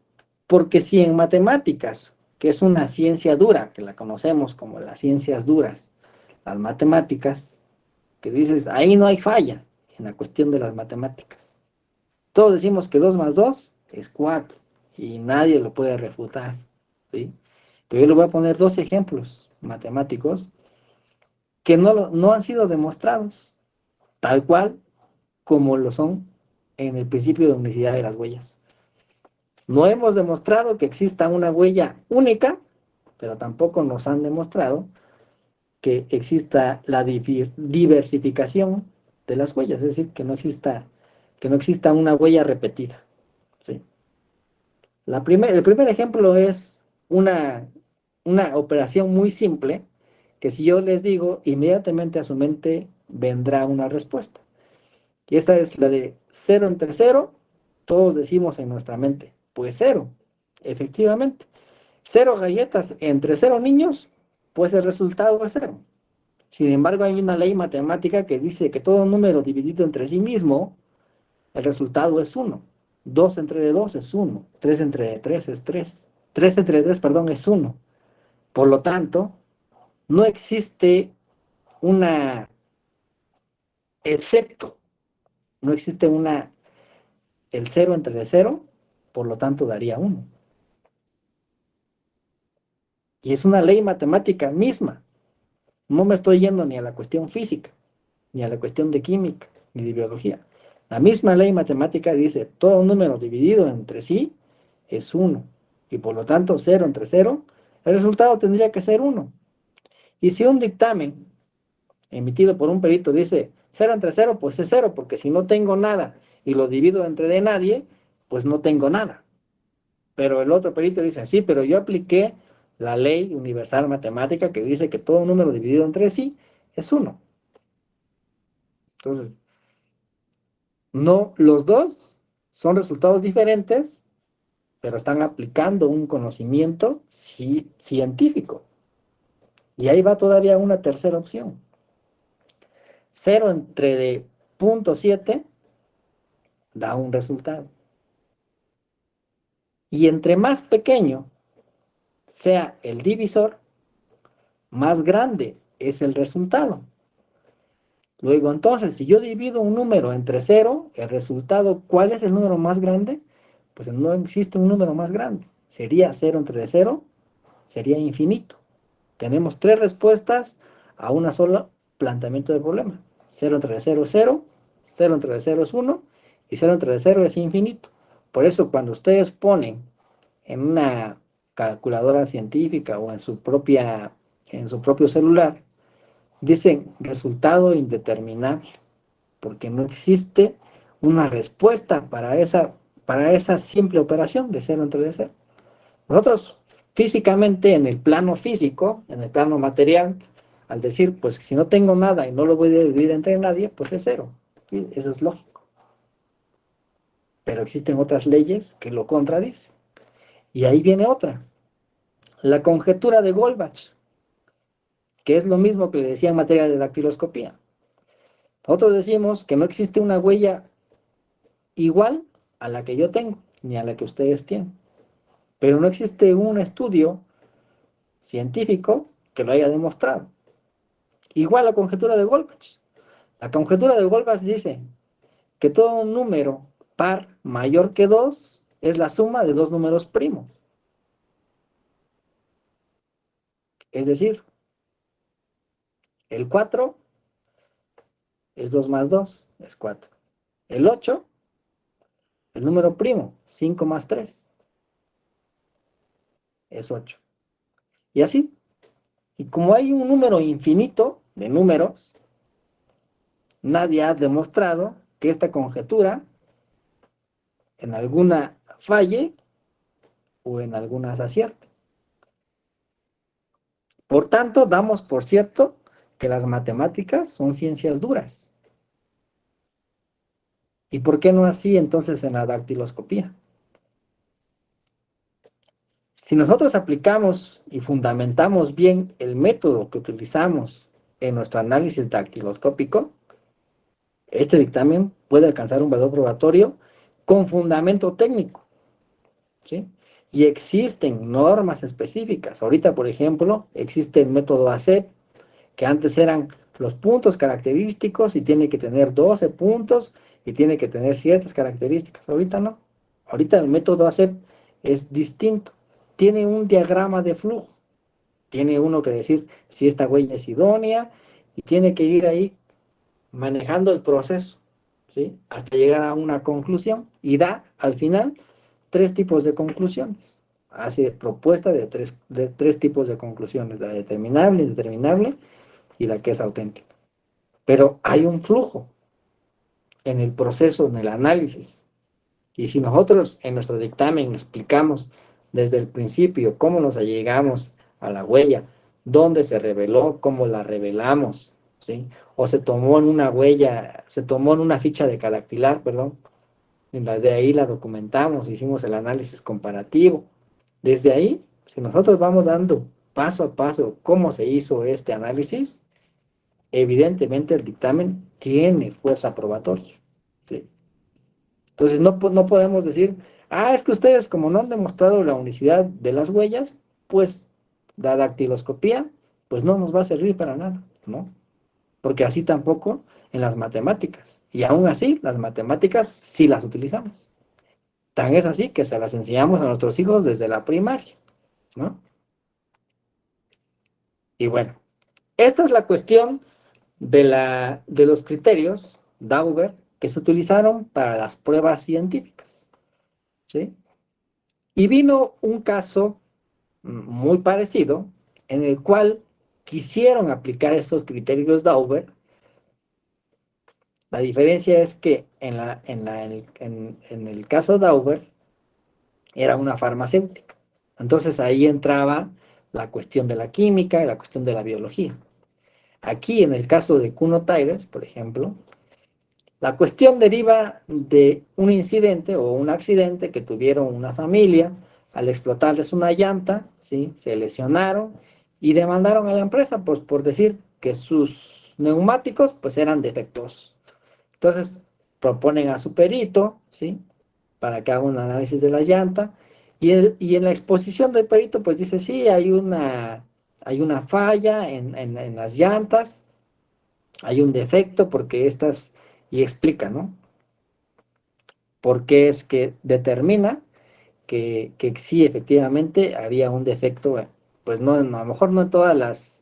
Porque si en matemáticas, que es una ciencia dura, que la conocemos como las ciencias duras, las matemáticas, que dices, ahí no hay falla en la cuestión de las matemáticas. Todos decimos que 2 más 2 es 4 y nadie lo puede refutar, ¿sí? Pero yo le voy a poner dos ejemplos matemáticos que no han sido demostrados, tal cual como lo son en el principio de unicidad de las huellas. No hemos demostrado que exista una huella única, pero tampoco nos han demostrado que exista la diversificación de las huellas, es decir, que no exista una huella repetida, ¿sí? El primer ejemplo es una operación muy simple, que si yo les digo, inmediatamente a su mente vendrá una respuesta. Y esta es la de 0 entre 0. Todos decimos en nuestra mente, pues 0, efectivamente. 0 galletas entre 0 niños, pues el resultado es 0. Sin embargo, hay una ley matemática que dice que todo número dividido entre sí mismo, el resultado es 1. 2 entre 2 es 1. 3 entre 3 es 3. 3 entre 3, perdón, es 1. Por lo tanto, no existe una, excepto, no existe el 0 entre 0, por lo tanto daría 1. Y es una ley matemática misma. No me estoy yendo ni a la cuestión física, ni a la cuestión de química, ni de biología. La misma ley matemática dice, todo número dividido entre sí es 1. Y por lo tanto, 0 entre 0, el resultado tendría que ser 1. Y si un dictamen emitido por un perito dice 0 entre 0, pues es 0, porque si no tengo nada y lo divido entre de nadie, pues no tengo nada. Pero el otro perito dice, sí, pero yo apliqué la ley universal matemática que dice que todo número dividido entre sí es 1. Entonces, no, los dos son resultados diferentes, pero están aplicando un conocimiento científico. Y ahí va todavía una tercera opción. 0 entre de 0.7 da un resultado. Y entre más pequeño sea el divisor, más grande es el resultado. Luego, entonces, si yo divido un número entre 0, el resultado, ¿cuál es el número más grande? Pues no existe un número más grande. Sería 0 entre 0, sería infinito. Tenemos tres respuestas a una sola planteamiento del problema. 0 entre 0 es 0, 0 entre 0 es 1 y 0 entre 0 es infinito. Por eso cuando ustedes ponen en una calculadora científica o en su propio celular, dicen resultado indeterminable, porque no existe una respuesta para esa simple operación de 0 entre 0. Nosotros físicamente, en el plano físico, en el plano material, al decir, pues si no tengo nada y no lo voy a dividir entre nadie, pues es 0. ¿Sí? Eso es lógico. Pero existen otras leyes que lo contradicen. Y ahí viene otra. La conjetura de Goldbach, que es lo mismo que le decía en materia de dactiloscopía. Nosotros decimos que no existe una huella igual a la que yo tengo, ni a la que ustedes tienen. Pero no existe un estudio científico que lo haya demostrado. Igual la conjetura de Goldbach. La conjetura de Goldbach dice que todo número par mayor que 2 es la suma de dos números primos. Es decir, el 4 es 2 más 2, es 4. El 8, el número primo, 5 más 3, es 8. Y así. Y como hay un número infinito de números, nadie ha demostrado que esta conjetura en alguna falle o en algunas acierte. Por tanto, damos por cierto que las matemáticas son ciencias duras. ¿Y por qué no así entonces en la dactiloscopía? Si nosotros aplicamos y fundamentamos bien el método que utilizamos en nuestro análisis dactiloscópico, este dictamen puede alcanzar un valor probatorio con fundamento técnico, ¿sí? Y existen normas específicas. Ahorita, por ejemplo, existe el método ACEP, que antes eran los puntos característicos y tiene que tener 12 puntos y tiene que tener ciertas características. Ahorita no. Ahorita el método ACEP es distinto. Tiene un diagrama de flujo. Tiene uno que decir si esta huella es idónea y tiene que ir ahí manejando el proceso, ¿sí? Hasta llegar a una conclusión y da al final tres tipos de conclusiones. Hace propuesta de tres tipos de conclusiones: la determinable, indeterminable y la que es auténtica. Pero hay un flujo en el proceso, en el análisis. Y si nosotros en nuestro dictamen explicamos desde el principio cómo nos allegamos a la huella, dónde se reveló, cómo la revelamos, ¿sí? O se tomó en una huella, se tomó en una ficha de cadactilar, perdón, de ahí la documentamos, hicimos el análisis comparativo. Desde ahí, si nosotros vamos dando paso a paso cómo se hizo este análisis, evidentemente el dictamen tiene fuerza probatoria, ¿sí? Entonces no podemos decir, es que ustedes como no han demostrado la unicidad de las huellas, pues la dactiloscopía pues no nos va a servir para nada, ¿no? Porque así tampoco en las matemáticas. Y aún así, las matemáticas sí las utilizamos. Tan es así que se las enseñamos a nuestros hijos desde la primaria, ¿no? Y bueno, esta es la cuestión de los criterios Dauber que se utilizaron para las pruebas científicas, ¿sí? Y vino un caso muy parecido en el cual quisieron aplicar estos criterios Dauber. La diferencia es que en el caso Dauber era una farmacéutica. Entonces ahí entraba la cuestión de la química y la cuestión de la biología. Aquí en el caso de Kuno Tires, por ejemplo, la cuestión deriva de un incidente o un accidente que tuvieron una familia al explotarles una llanta, ¿sí? Se lesionaron y demandaron a la empresa pues, por decir que sus neumáticos pues, eran defectuosos. Entonces proponen a su perito, ¿sí? Para que haga un análisis de la llanta y en la exposición del perito pues dice, sí, hay una falla en las llantas, hay un defecto porque estas, y explica, ¿no? Porque es que determina que sí, efectivamente, había un defecto, pues no, a lo mejor no en todas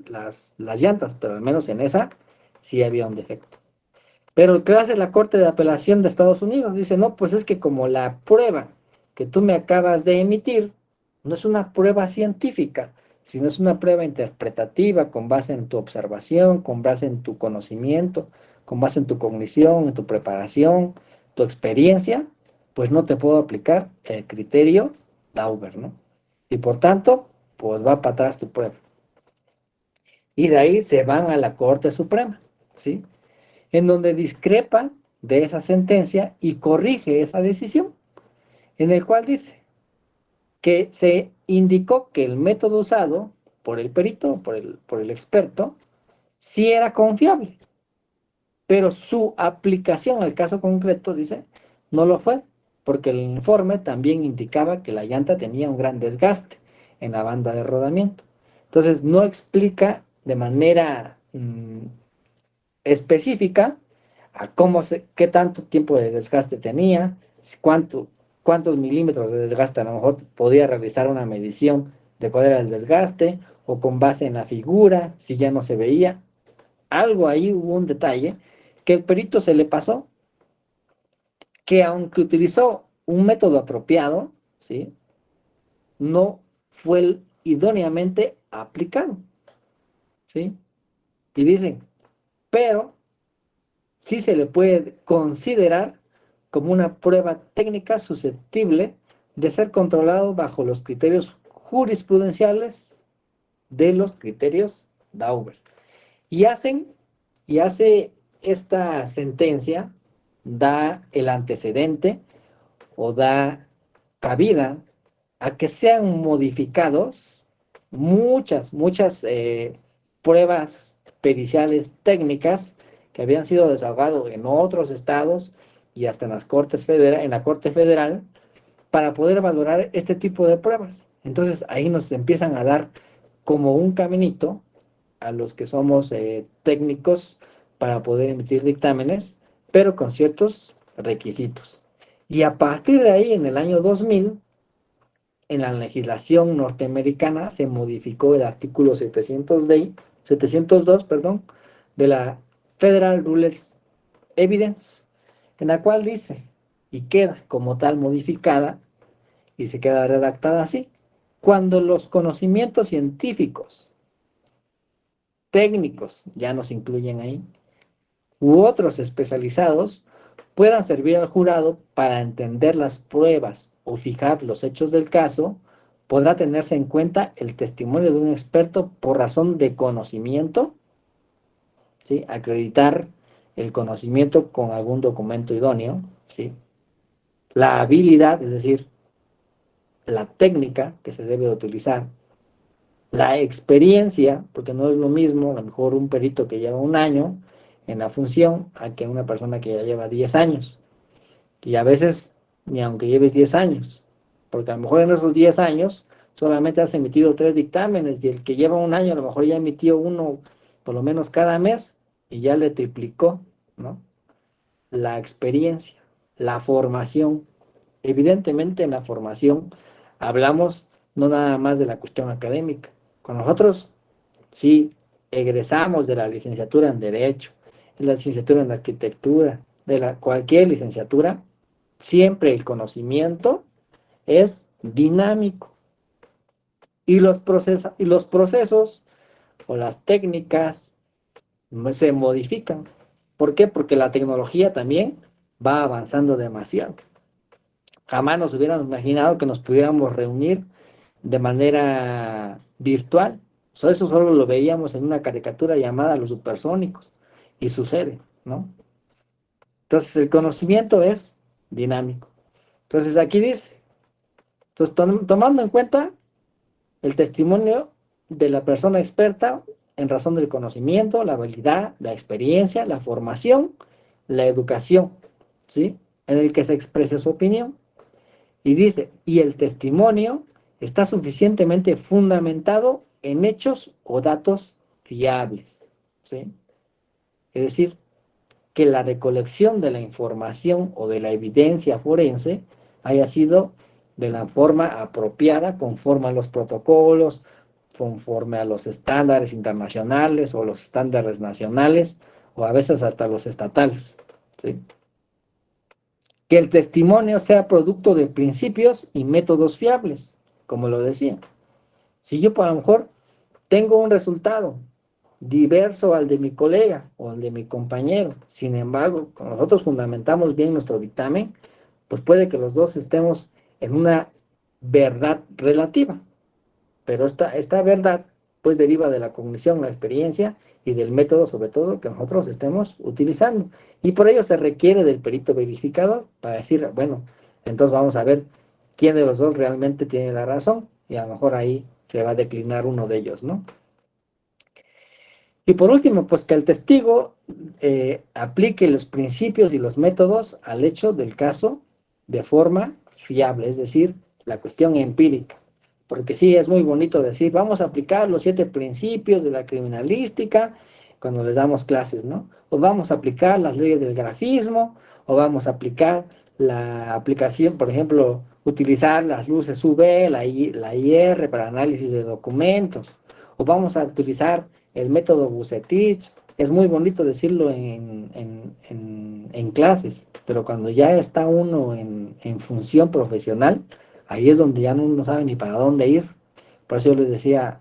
las llantas, pero al menos en esa sí había un defecto. Pero ¿qué hace la Corte de Apelación de Estados Unidos? Dice, no, pues es que como la prueba que tú me acabas de emitir no es una prueba científica, sino es una prueba interpretativa con base en tu observación, con base en tu conocimiento, con base en tu cognición, en tu preparación, tu experiencia, pues no te puedo aplicar el criterio Dauber, ¿no? Y por tanto, pues va para atrás tu prueba. Y de ahí se van a la Corte Suprema, ¿sí? En donde discrepa de esa sentencia y corrige esa decisión, en el cual dice que se indicó que el método usado por el perito, por el experto, sí era confiable, pero su aplicación al caso concreto, dice, no lo fue, porque el informe también indicaba que la llanta tenía un gran desgaste en la banda de rodamiento. Entonces, no explica de manera específica a qué tanto tiempo de desgaste tenía, cuántos milímetros de desgaste. A lo mejor podía realizar una medición de cuál era el desgaste, o con base en la figura, si ya no se veía. Algo ahí, hubo un detalle que el perito se le pasó, que aunque utilizó un método apropiado, ¿sí?, no fue idóneamente aplicado, ¿sí? Y dicen, pero sí se le puede considerar como una prueba técnica susceptible de ser controlado bajo los criterios jurisprudenciales de los criterios Daubert. Y hace esta sentencia, da el antecedente o da cabida a que sean modificados muchas pruebas periciales técnicas que habían sido desahogadas en otros estados y hasta en las en la Corte Federal, para poder valorar este tipo de pruebas. Entonces ahí nos empiezan a dar como un caminito a los que somos técnicos para poder emitir dictámenes, pero con ciertos requisitos. Y a partir de ahí, en el año 2000, en la legislación norteamericana se modificó el artículo 702, de la Federal Rules Evidence, en la cual dice, y queda como tal modificada, y se queda redactada así: cuando los conocimientos científicos, técnicos, ya nos incluyen ahí, u otros especializados, puedan servir al jurado para entender las pruebas o fijar los hechos del caso, podrá tenerse en cuenta el testimonio de un experto por razón de conocimiento, ¿sí?, acreditar el conocimiento con algún documento idóneo, ¿sí?, la habilidad, es decir, la técnica que se debe utilizar, la experiencia, porque no es lo mismo a lo mejor un perito que lleva un año en la función a que una persona que ya lleva 10 años. Y a veces ni aunque lleves 10 años, porque a lo mejor en esos 10 años solamente has emitido 3 dictámenes, y el que lleva un año a lo mejor ya emitió uno por lo menos cada mes y ya le triplicó, ¿no?, la experiencia, la formación. Evidentemente en la formación hablamos no nada más de la cuestión académica. Con nosotros, sí, egresamos de la licenciatura en Derecho, de la licenciatura en Arquitectura, de cualquier licenciatura, siempre el conocimiento es dinámico. Y los procesos o las técnicas se modifican. ¿Por qué? Porque la tecnología también va avanzando demasiado. Jamás nos hubiéramos imaginado que nos pudiéramos reunir de manera virtual. Eso solo lo veíamos en una caricatura llamada Los Supersónicos, y sucede, ¿no? Entonces el conocimiento es dinámico. Entonces aquí dice, entonces, tomando en cuenta el testimonio de la persona experta en razón del conocimiento, la habilidad, la experiencia, la formación, la educación, ¿sí?, en el que se expresa su opinión. Y dice, y el testimonio está suficientemente fundamentado en hechos o datos fiables, ¿sí? Es decir, que la recolección de la información o de la evidencia forense haya sido de la forma apropiada, conforme a los protocolos, conforme a los estándares internacionales o los estándares nacionales, o a veces hasta los estatales, ¿sí? Que el testimonio sea producto de principios y métodos fiables, como lo decía. Si yo, por a lo mejor, tengo un resultado diverso al de mi colega o al de mi compañero, sin embargo, cuando nosotros fundamentamos bien nuestro dictamen, pues puede que los dos estemos en una verdad relativa, pero esta verdad pues deriva de la cognición, la experiencia y del método, sobre todo, que nosotros estemos utilizando. Y por ello se requiere del perito verificador para decir, bueno, entonces vamos a ver quién de los dos realmente tiene la razón, y a lo mejor ahí se va a declinar uno de ellos, ¿no? Y por último, pues que el testigo aplique los principios y los métodos al hecho del caso de forma fiable, es decir, la cuestión empírica. Porque sí, es muy bonito decir, vamos a aplicar los 7 principios de la criminalística cuando les damos clases, ¿no? O vamos a aplicar las leyes del grafismo, o vamos a aplicar la aplicación, por ejemplo, utilizar las luces UV, la IR para análisis de documentos, o vamos a utilizar el método Bucetich. Es muy bonito decirlo en clases, pero cuando ya está uno en función profesional, ahí es donde ya no sabe ni para dónde ir. Por eso yo les decía,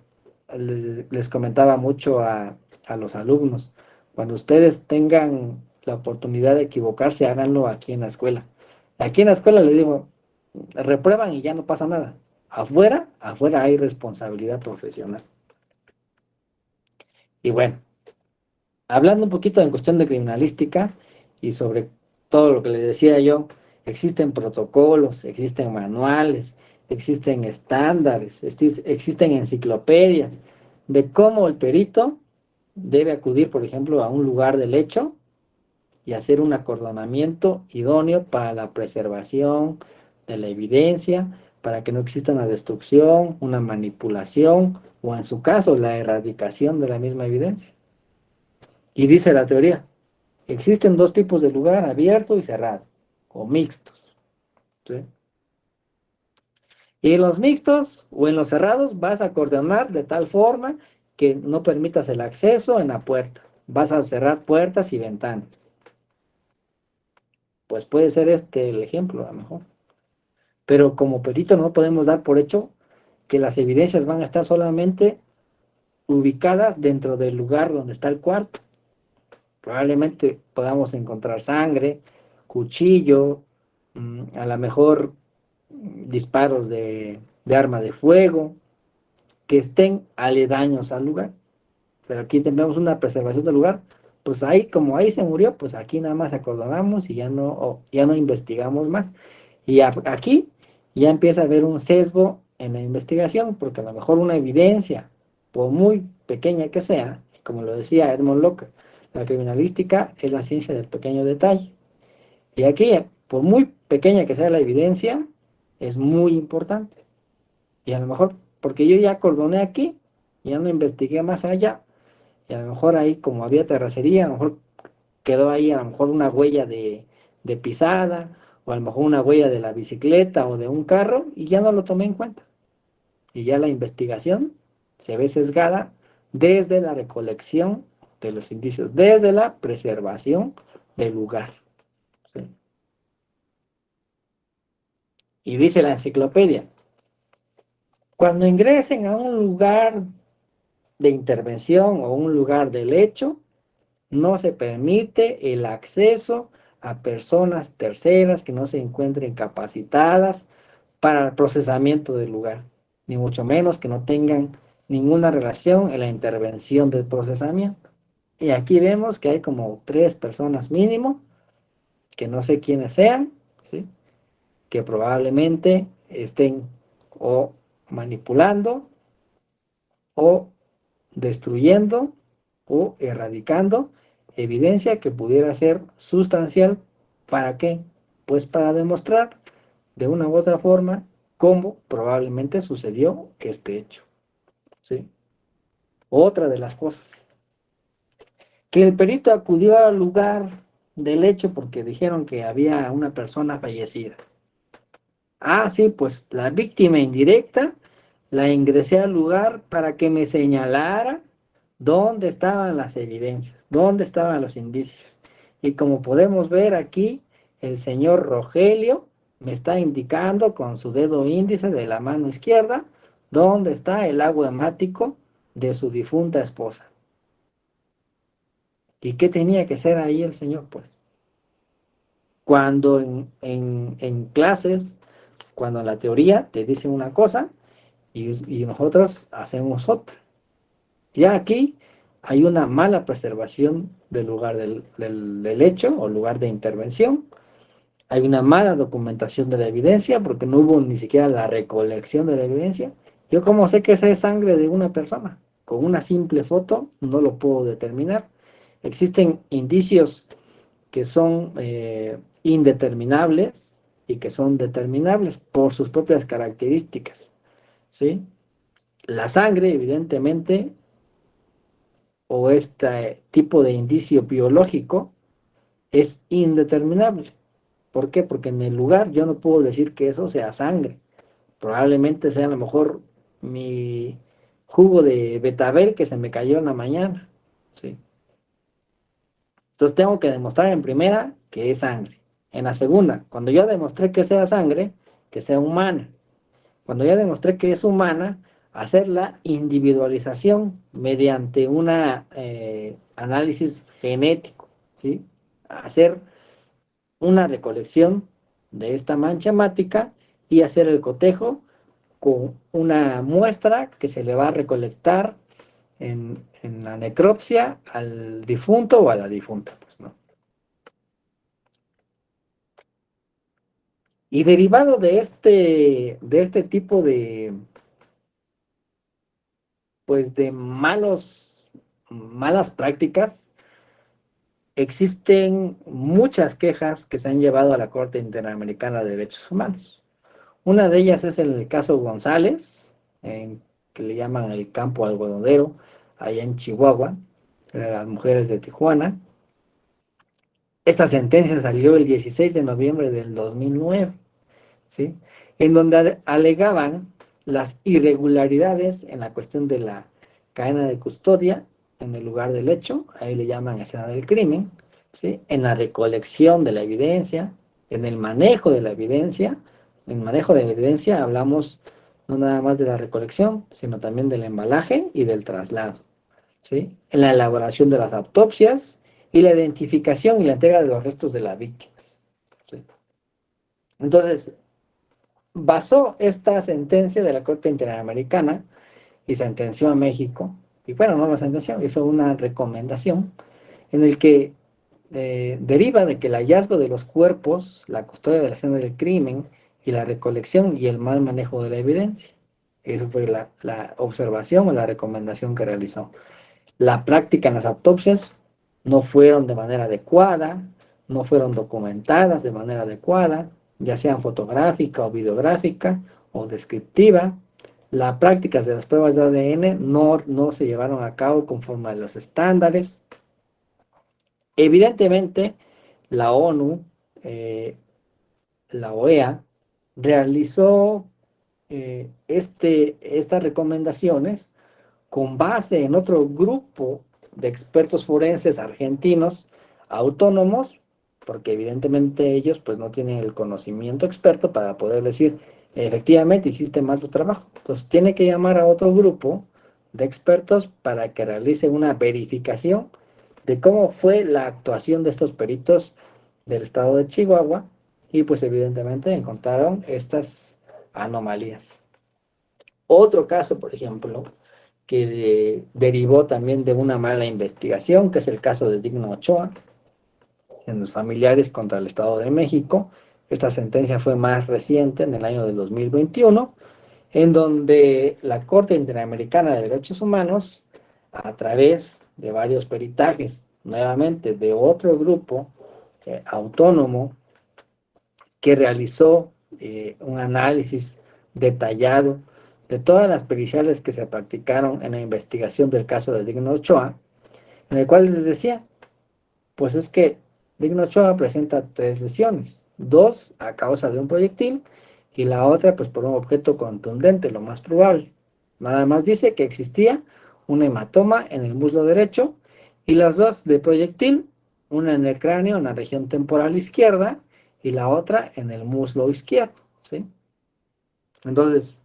les comentaba mucho a los alumnos, cuando ustedes tengan la oportunidad de equivocarse, háganlo aquí en la escuela. Aquí en la escuela les digo, reprueban y ya no pasa nada. Afuera hay responsabilidad profesional. Y bueno, hablando un poquito en cuestión de criminalística y sobre todo lo que les decía yo, existen protocolos, existen manuales, existen estándares, existen enciclopedias de cómo el perito debe acudir, por ejemplo, a un lugar del hecho y hacer un acordonamiento idóneo para la preservación de la evidencia, para que no exista una destrucción, una manipulación o en su caso la erradicación de la misma evidencia. Y dice la teoría, existen 2 tipos de lugar, abierto y cerrado, o mixtos. ¿Sí? Y en los mixtos o en los cerrados vas a coordinar de tal forma que no permitas el acceso en la puerta. Vas a cerrar puertas y ventanas. Pues puede ser este el ejemplo, a lo mejor. Pero como perito no podemos dar por hecho que las evidencias van a estar solamente ubicadas dentro del lugar donde está el cuarto. Probablemente podamos encontrar sangre, cuchillo, a lo mejor disparos de arma de fuego, que estén aledaños al lugar. Pero aquí tenemos una preservación del lugar, pues ahí, como ahí se murió, pues aquí nada más acordonamos y ya no investigamos más. Y aquí ya empieza a haber un sesgo en la investigación, porque a lo mejor una evidencia, por muy pequeña que sea, como lo decía Edmond Locke, la criminalística es la ciencia del pequeño detalle. Y aquí, por muy pequeña que sea la evidencia, es muy importante. Y a lo mejor, porque yo ya acordoné aquí, ya no investigué más allá, y a lo mejor ahí, como había terracería, a lo mejor quedó ahí a lo mejor una huella de pisada, o a lo mejor una huella de la bicicleta o de un carro, y ya no lo tomé en cuenta. Y ya la investigación se ve sesgada desde la recolección de los indicios, desde la preservación del lugar. ¿Sí? Y dice la enciclopedia, cuando ingresen a un lugar de intervención o un lugar del hecho, no se permite el acceso a personas terceras que no se encuentren capacitadas para el procesamiento del lugar, ni mucho menos que no tengan ninguna relación en la intervención del procesamiento. Y aquí vemos que hay como 3 personas mínimo, que no sé quiénes sean, ¿sí? Que probablemente estén o manipulando o destruyendo o erradicando evidencia que pudiera ser sustancial. ¿Para qué? Pues para demostrar de una u otra forma cómo probablemente sucedió este hecho. ¿Sí? Otra de las cosas. Que el perito acudió al lugar del hecho porque dijeron que había una persona fallecida. Ah, sí, pues la víctima indirecta la ingresé al lugar para que me señalara dónde estaban las evidencias, dónde estaban los indicios. Y como podemos ver aquí, el señor Rogelio me está indicando con su dedo índice de la mano izquierda dónde está el agua hemático de su difunta esposa. ¿Y qué tenía que ser ahí el señor? Pues cuando en clases, cuando en la teoría te dicen una cosa y nosotros hacemos otra. Ya aquí hay una mala preservación del lugar del hecho o lugar de intervención. Hay una mala documentación de la evidencia porque no hubo ni siquiera la recolección de la evidencia. Yo como sé que esa es sangre de una persona, con una simple foto no lo puedo determinar. Existen indicios que son indeterminables y que son determinables por sus propias características, ¿sí? La sangre, evidentemente, o este tipo de indicio biológico es indeterminable. ¿Por qué? Porque en el lugar yo no puedo decir que eso sea sangre. Probablemente sea a lo mejor mi jugo de betabel que se me cayó en la mañana, ¿sí? Entonces tengo que demostrar en primera que es sangre. En la segunda, cuando yo demostré que sea sangre, que sea humana. Cuando ya demostré que es humana, hacer la individualización mediante un análisis genético, ¿sí? Hacer una recolección de esta mancha hemática y hacer el cotejo con una muestra que se le va a recolectar en la necropsia al difunto o a la difunta, pues, ¿no? Y derivado de este tipo de, pues, de malas prácticas, existen muchas quejas que se han llevado a la Corte Interamericana de Derechos Humanos. Una de ellas es el caso González, que le llaman el campo algodonero, allá en Chihuahua, de las mujeres de Tijuana. Esta sentencia salió el 16 de noviembre del 2009, ¿sí? En donde alegaban las irregularidades en la cuestión de la cadena de custodia en el lugar del hecho, ahí le llaman escena del crimen, ¿sí? En la recolección de la evidencia, en el manejo de la evidencia. En el manejo de la evidencia hablamos no nada más de la recolección, sino también del embalaje y del traslado, ¿sí? En la elaboración de las autopsias y la identificación y la entrega de los restos de las víctimas, ¿sí? Entonces, basó esta sentencia de la Corte Interamericana y sentenció a México, y bueno, no lo sentenció, hizo una recomendación en el que deriva de que el hallazgo de los cuerpos, la custodia de la escena del crimen y la recolección y el mal manejo de la evidencia. Eso fue la observación o la recomendación que realizó. La práctica en las autopsias no fueron de manera adecuada, no fueron documentadas de manera adecuada, ya sean fotográfica o videográfica o descriptiva. Las prácticas de las pruebas de ADN no se llevaron a cabo conforme a los estándares. Evidentemente, la ONU, eh, la OEA, realizó estas recomendaciones con base en otro grupo de expertos forenses argentinos autónomos, porque evidentemente ellos pues no tienen el conocimiento experto para poder decir, efectivamente hiciste mal tu trabajo. Entonces tiene que llamar a otro grupo de expertos para que realice una verificación de cómo fue la actuación de estos peritos del estado de Chihuahua y pues evidentemente encontraron estas anomalías. Otro caso, por ejemplo, que derivó también de una mala investigación, que es el caso de Digno Ochoa, en los familiares contra el Estado de México. Esta sentencia fue más reciente, en el año de 2021, en donde la Corte Interamericana de Derechos Humanos, a través de varios peritajes, nuevamente de otro grupo autónomo, que realizó un análisis detallado de todas las periciales que se practicaron en la investigación del caso de Digno Ochoa, en el cual les decía, pues es que Digno Ochoa presenta 3 lesiones, 2 a causa de un proyectil y la otra pues por un objeto contundente, lo más probable. Nada más dice que existía un hematoma en el muslo derecho y las 2 de proyectil, una en el cráneo, en la región temporal izquierda, y la otra en el muslo izquierdo, ¿sí? Entonces,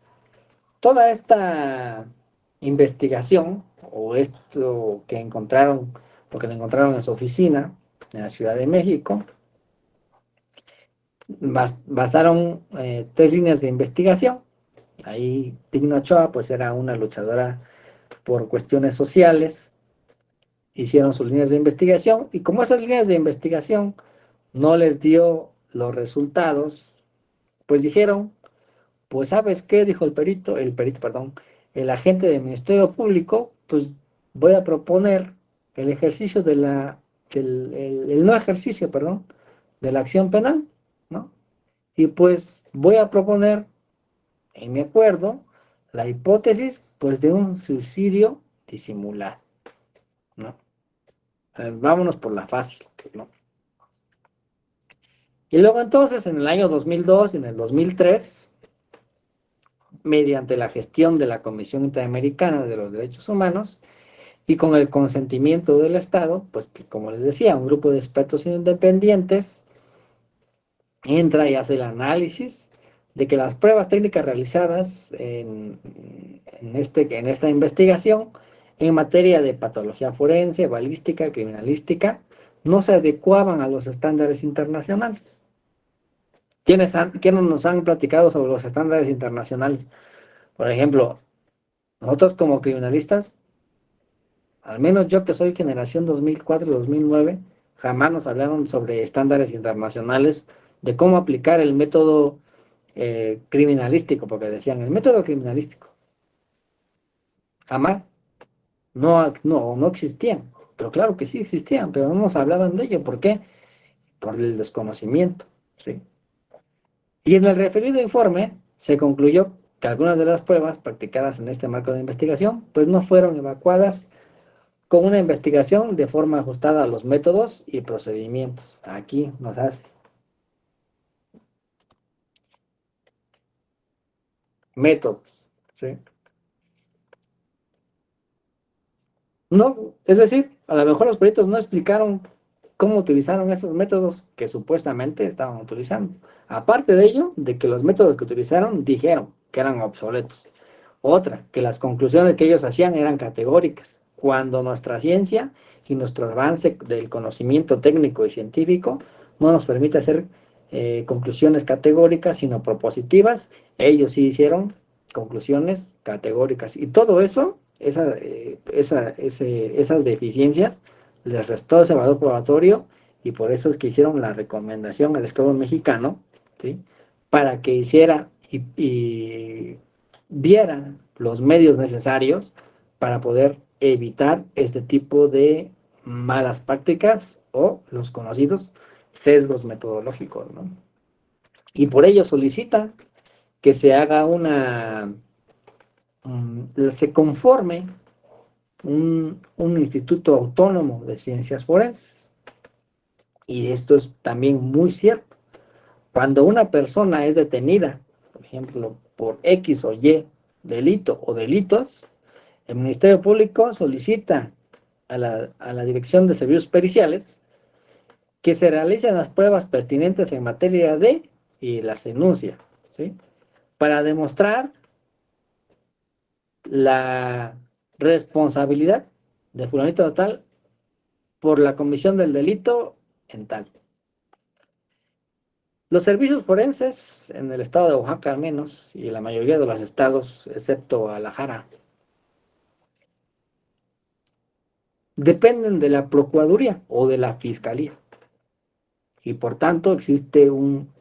toda esta investigación, o esto que encontraron, porque lo encontraron en su oficina, en la Ciudad de México, bastaron 3 líneas de investigación. Ahí Digno Ochoa, pues era una luchadora por cuestiones sociales, hicieron sus líneas de investigación, y como esas líneas de investigación no les dio los resultados, pues dijeron, pues ¿sabes qué? Dijo perdón, el agente del Ministerio Público, pues voy a proponer el ejercicio de el no ejercicio, perdón, de la acción penal, ¿no? Y pues voy a proponer en mi acuerdo la hipótesis pues de un suicidio disimulado, ¿no? Vámonos por la fácil, ¿no? Y luego entonces en el año 2002 y en el 2003, mediante la gestión de la Comisión Interamericana de los Derechos Humanos y con el consentimiento del Estado, pues como les decía, un grupo de expertos independientes entra y hace el análisis de que las pruebas técnicas realizadas en esta investigación en materia de patología forense, balística, criminalística, no se adecuaban a los estándares internacionales. ¿Quiénes nos han platicado sobre los estándares internacionales? Por ejemplo, nosotros como criminalistas, al menos yo que soy generación 2004-2009, jamás nos hablaron sobre estándares internacionales de cómo aplicar el método criminalístico, porque decían el método criminalístico. Jamás. No existían. Pero claro que sí existían, pero no nos hablaban de ello. ¿Por qué? Por el desconocimiento. ¿Sí? Y en el referido informe se concluyó que algunas de las pruebas practicadas en este marco de investigación pues no fueron evacuadas con una investigación de forma ajustada a los métodos y procedimientos. Aquí nos hace métodos. ¿Sí? No, es decir, a lo mejor los peritos no explicaron cómo utilizaron esos métodos que supuestamente estaban utilizando. Aparte de ello, de que los métodos que utilizaron dijeron que eran obsoletos. Otra, que las conclusiones que ellos hacían eran categóricas, cuando nuestra ciencia y nuestro avance del conocimiento técnico y científico no nos permite hacer conclusiones categóricas, sino propositivas. Ellos sí hicieron conclusiones categóricas. Y todo eso, esas deficiencias, les restó ese valor probatorio y por eso es que hicieron la recomendación al Estado mexicano, ¿sí? Para que hiciera y dieran los medios necesarios para poder evitar este tipo de malas prácticas o los conocidos sesgos metodológicos, ¿no? Y por ello solicita que se haga se conforme un instituto autónomo de ciencias forenses. Y esto es también muy cierto. Cuando una persona es detenida, por ejemplo, por X o Y delito o delitos, el Ministerio Público solicita a la Dirección de Servicios Periciales que se realicen las pruebas pertinentes en materia de y las enuncia, ¿sí? Para demostrar la responsabilidad de fulanito de tal por la comisión del delito en tal. Los servicios forenses en el estado de Oaxaca al menos, y en la mayoría de los estados, excepto Guadalajara, dependen de la Procuraduría o de la Fiscalía. Y por tanto existe un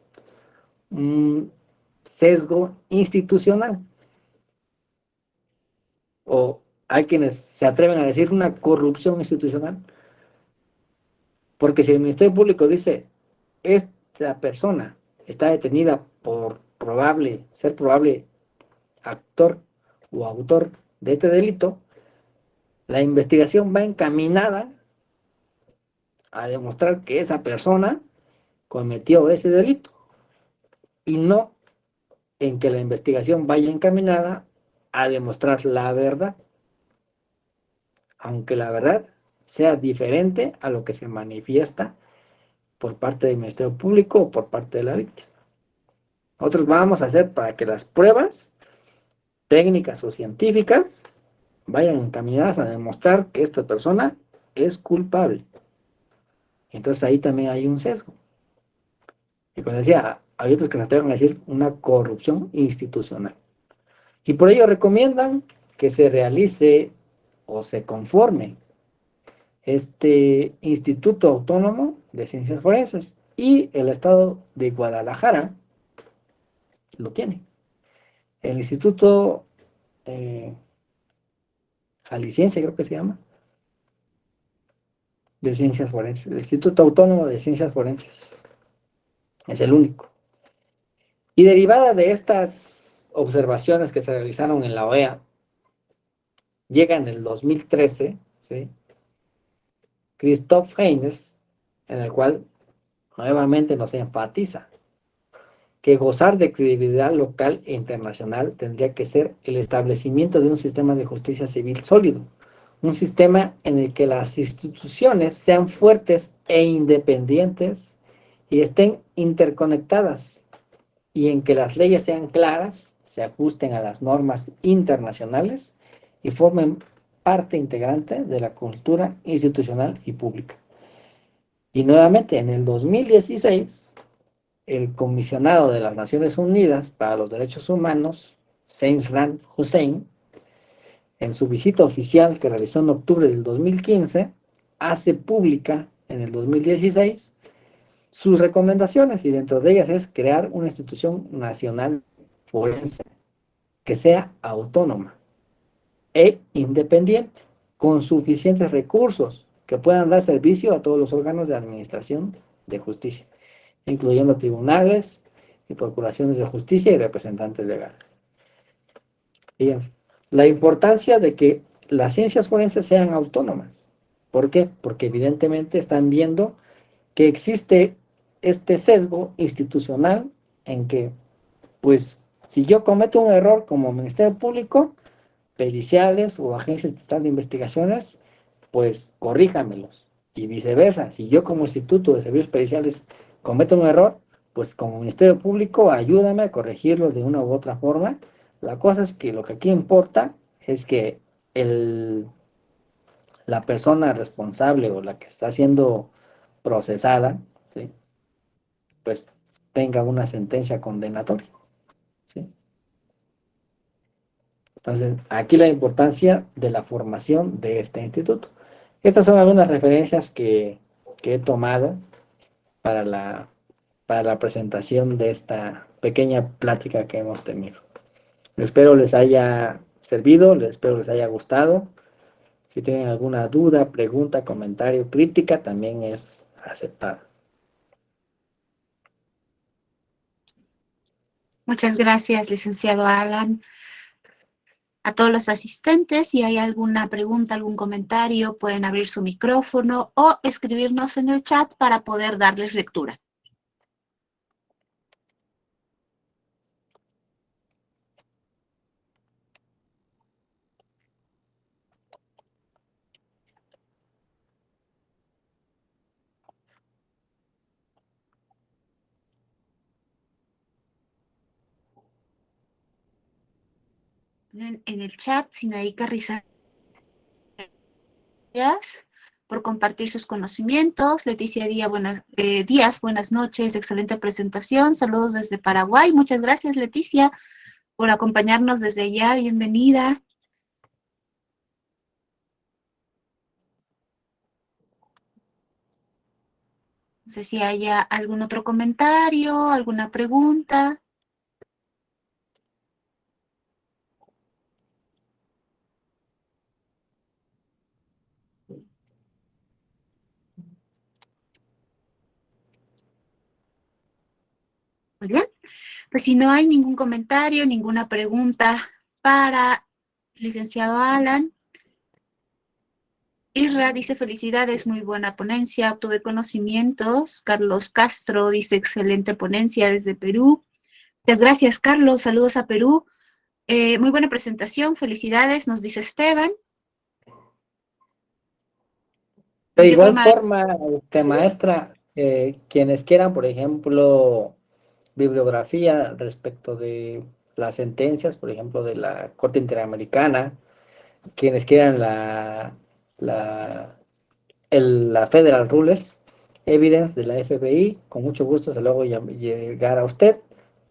sesgo institucional. O hay quienes se atreven a decir una corrupción institucional. Porque si el Ministerio Público dice, esta persona está detenida por ser probable actor o autor de este delito, la investigación va encaminada a demostrar que esa persona cometió ese delito y no en que la investigación vaya encaminada a demostrar la verdad, aunque la verdad sea diferente a lo que se manifiesta por parte del Ministerio Público o por parte de la víctima. Nosotros vamos a hacer para que las pruebas técnicas o científicas vayan encaminadas a demostrar que esta persona es culpable. Entonces ahí también hay un sesgo. Y como decía, hay otros que se atreven a decir una corrupción institucional. Y por ello recomiendan que se realice o se conforme este Instituto Autónomo de Ciencias Forenses. Y el estado de Guadalajara lo tiene. El Instituto Jalisciense, creo que se llama, de Ciencias Forenses, el Instituto Autónomo de Ciencias Forenses. Es el único. Y derivada de estas observaciones que se realizaron en la OEA, llega en el 2013, ¿sí? Christoph Heynes, en el cual nuevamente nos enfatiza que gozar de credibilidad local e internacional tendría que ser el establecimiento de un sistema de justicia civil sólido, un sistema en el que las instituciones sean fuertes e independientes y estén interconectadas, y en que las leyes sean claras, se ajusten a las normas internacionales y formen parte integrante de la cultura institucional y pública. Y nuevamente, en el 2016, el comisionado de las Naciones Unidas para los Derechos Humanos, Zein Rand Hussein, en su visita oficial que realizó en octubre del 2015, hace pública en el 2016 sus recomendaciones, y dentro de ellas es crear una institución nacional forense que sea autónoma e independiente, con suficientes recursos que puedan dar servicio a todos los órganos de administración de justicia, incluyendo tribunales y procuraciones de justicia y representantes legales. Fíjense, la importancia de que las ciencias forenses sean autónomas. ¿Por qué? Porque evidentemente están viendo que existe este sesgo institucional en que, pues, si yo cometo un error como Ministerio Público, periciales o agencias estatales de investigaciones, pues corríjamelos. Y viceversa, si yo como Instituto de Servicios Periciales cometo un error, pues como Ministerio Público ayúdame a corregirlo de una u otra forma. La cosa es que lo que aquí importa es que la persona responsable o la que está siendo procesada, ¿sí? Pues tenga una sentencia condenatoria, ¿sí? Entonces, aquí la importancia de la formación de este instituto. Estas son algunas referencias que he tomado para para la presentación de esta pequeña plática que hemos tenido. Espero les haya servido, espero les haya gustado. Si tienen alguna duda, pregunta, comentario, crítica, también es aceptada. Muchas gracias, licenciado Alan. A todos los asistentes, si hay alguna pregunta, algún comentario, pueden abrir su micrófono o escribirnos en el chat para poder darles lectura. En el chat, Sinaíka Rizal, por compartir sus conocimientos. Leticia Díaz, buenas noches, excelente presentación. Saludos desde Paraguay. Muchas gracias, Leticia, por acompañarnos desde allá. Bienvenida. No sé si haya algún otro comentario, alguna pregunta. Muy bien. Pues si no hay ningún comentario, ninguna pregunta para el licenciado Alan. Isra dice felicidades, muy buena ponencia, obtuve conocimientos. Carlos Castro dice excelente ponencia desde Perú. Muchas gracias, Carlos, saludos a Perú. Muy buena presentación, felicidades, nos dice Esteban. De igual forma, maestra, quienes quieran, por ejemplo, bibliografía respecto de las sentencias, por ejemplo, de la Corte Interamericana, quienes quieran la Federal Rules Evidence de la FBI, con mucho gusto se lo hago llegar a usted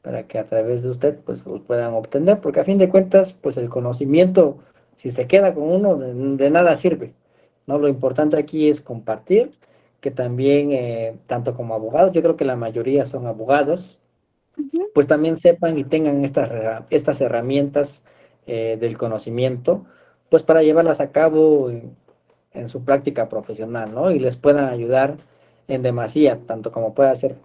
para que a través de usted pues lo puedan obtener, porque a fin de cuentas pues el conocimiento, si se queda con uno, de nada sirve, ¿no? Lo importante aquí es compartir, que también tanto como abogados, yo creo que la mayoría son abogados, pues también sepan y tengan estas herramientas del conocimiento, pues para llevarlas a cabo en su práctica profesional, ¿no? Y les puedan ayudar en demasía, tanto como pueda ser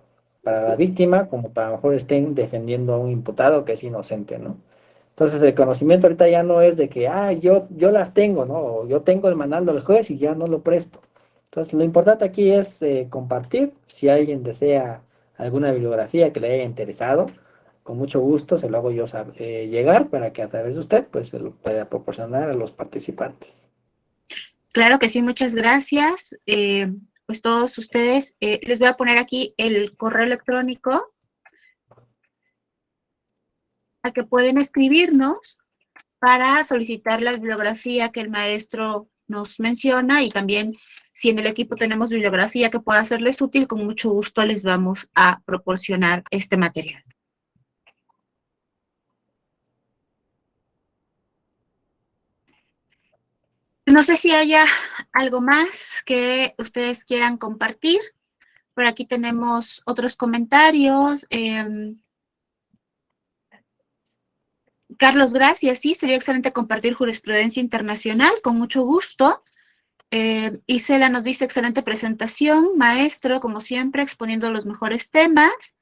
para la víctima, como para a lo mejor estén defendiendo a un imputado que es inocente, ¿no? Entonces el conocimiento ahorita ya no es de que, yo las tengo, ¿no? O yo tengo el manual del juez y ya no lo presto. Entonces lo importante aquí es compartir. Si alguien desea alguna bibliografía que le haya interesado, con mucho gusto se lo hago yo llegar para que a través de usted pues se lo pueda proporcionar a los participantes. Claro que sí, muchas gracias. Pues todos ustedes, les voy a poner aquí el correo electrónico a que pueden escribirnos para solicitar la bibliografía que el maestro nos menciona, y también si en el equipo tenemos bibliografía que pueda serles útil, con mucho gusto les vamos a proporcionar este material. No sé si haya algo más que ustedes quieran compartir. Por aquí tenemos otros comentarios. Carlos, gracias. Sí, sería excelente compartir jurisprudencia internacional, con mucho gusto. Isela nos dice, excelente presentación, maestro, como siempre, exponiendo los mejores temas.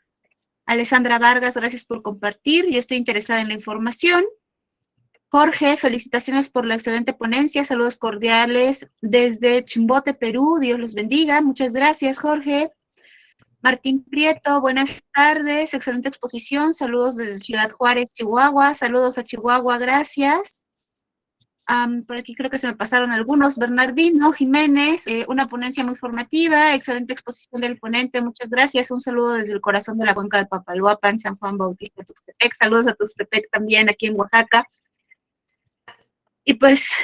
Alessandra Vargas, gracias por compartir. Yo estoy interesada en la información. Jorge, felicitaciones por la excelente ponencia. Saludos cordiales desde Chimbote, Perú. Dios los bendiga. Muchas gracias, Jorge. Martín Prieto, buenas tardes. Excelente exposición. Saludos desde Ciudad Juárez, Chihuahua. Saludos a Chihuahua, gracias. Por aquí creo que se me pasaron algunos. Bernardino Jiménez, una ponencia muy formativa, excelente exposición del ponente, muchas gracias. Un saludo desde el corazón de la cuenca del Papaloapan, San Juan Bautista, Tuxtepec. Saludos a Tuxtepec también, aquí en Oaxaca. Y pues,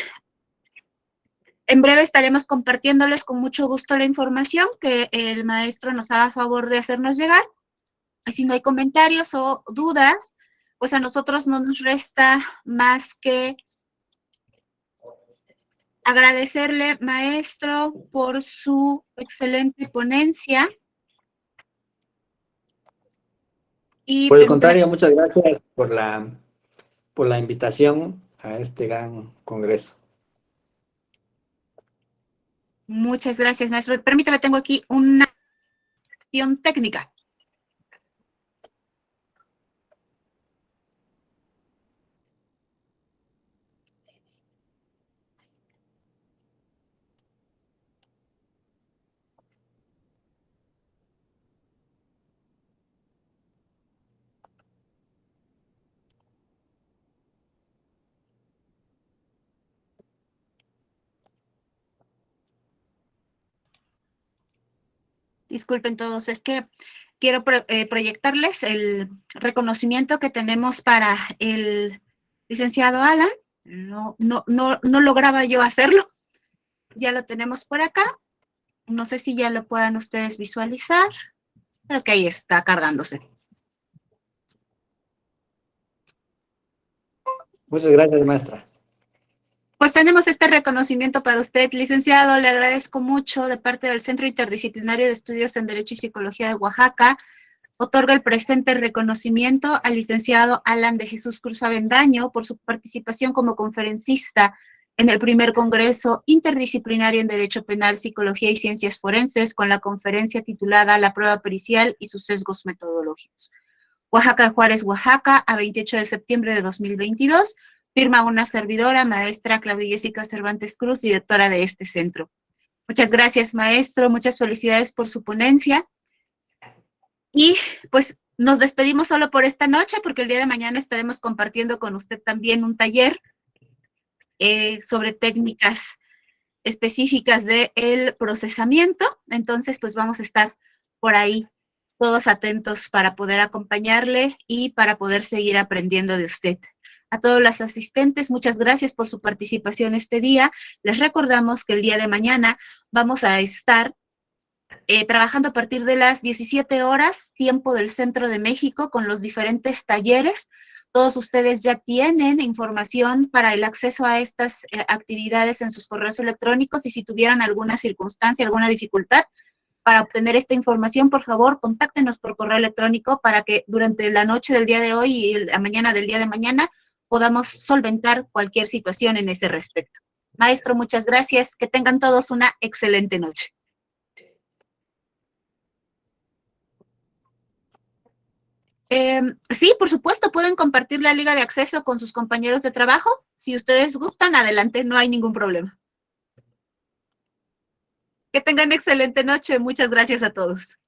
en breve estaremos compartiéndoles con mucho gusto la información que el maestro nos haga favor de hacernos llegar. Y si no hay comentarios o dudas, pues a nosotros no nos resta más que agradecerle, maestro, por su excelente ponencia. Y Por el contrario, muchas gracias por la invitación a este gran congreso. Muchas gracias, maestro. Permítame, tengo aquí una acción técnica. Disculpen todos, es que quiero proyectarles el reconocimiento que tenemos para el licenciado Alan. No lograba yo hacerlo. Ya lo tenemos por acá. No sé si ya lo puedan ustedes visualizar. Creo que ahí está cargándose. Muchas gracias, maestra. Pues tenemos este reconocimiento para usted, licenciado. Le agradezco mucho de parte del Centro Interdisciplinario de Estudios en Derecho y Psicología de Oaxaca. Otorga el presente reconocimiento al licenciado Alan de Jesús Cruz Avendaño por su participación como conferencista en el primer Congreso Interdisciplinario en Derecho Penal, Psicología y Ciencias Forenses, con la conferencia titulada La prueba pericial y sus sesgos metodológicos. Oaxaca de Juárez, Oaxaca, a 28 de septiembre de 2022. Firma una servidora, maestra Claudia Jessica Cervantes Cruz, directora de este centro. Muchas gracias, maestro. Muchas felicidades por su ponencia. Y pues nos despedimos solo por esta noche, porque el día de mañana estaremos compartiendo con usted también un taller sobre técnicas específicas del procesamiento. Entonces, pues vamos a estar por ahí todos atentos para poder acompañarle y para poder seguir aprendiendo de usted. A todos los asistentes, muchas gracias por su participación este día. Les recordamos que el día de mañana vamos a estar trabajando a partir de las 17 horas, tiempo del Centro de México, con los diferentes talleres. Todos ustedes ya tienen información para el acceso a estas actividades en sus correos electrónicos, y si tuvieran alguna circunstancia, alguna dificultad para obtener esta información, por favor, contáctenos por correo electrónico para que durante la noche del día de hoy y la mañana del día de mañana podamos solventar cualquier situación en ese respecto. Maestro, muchas gracias. Que tengan todos una excelente noche. Sí, por supuesto, pueden compartir la liga de acceso con sus compañeros de trabajo. Si ustedes gustan, adelante, no hay ningún problema. Que tengan excelente noche. Muchas gracias a todos.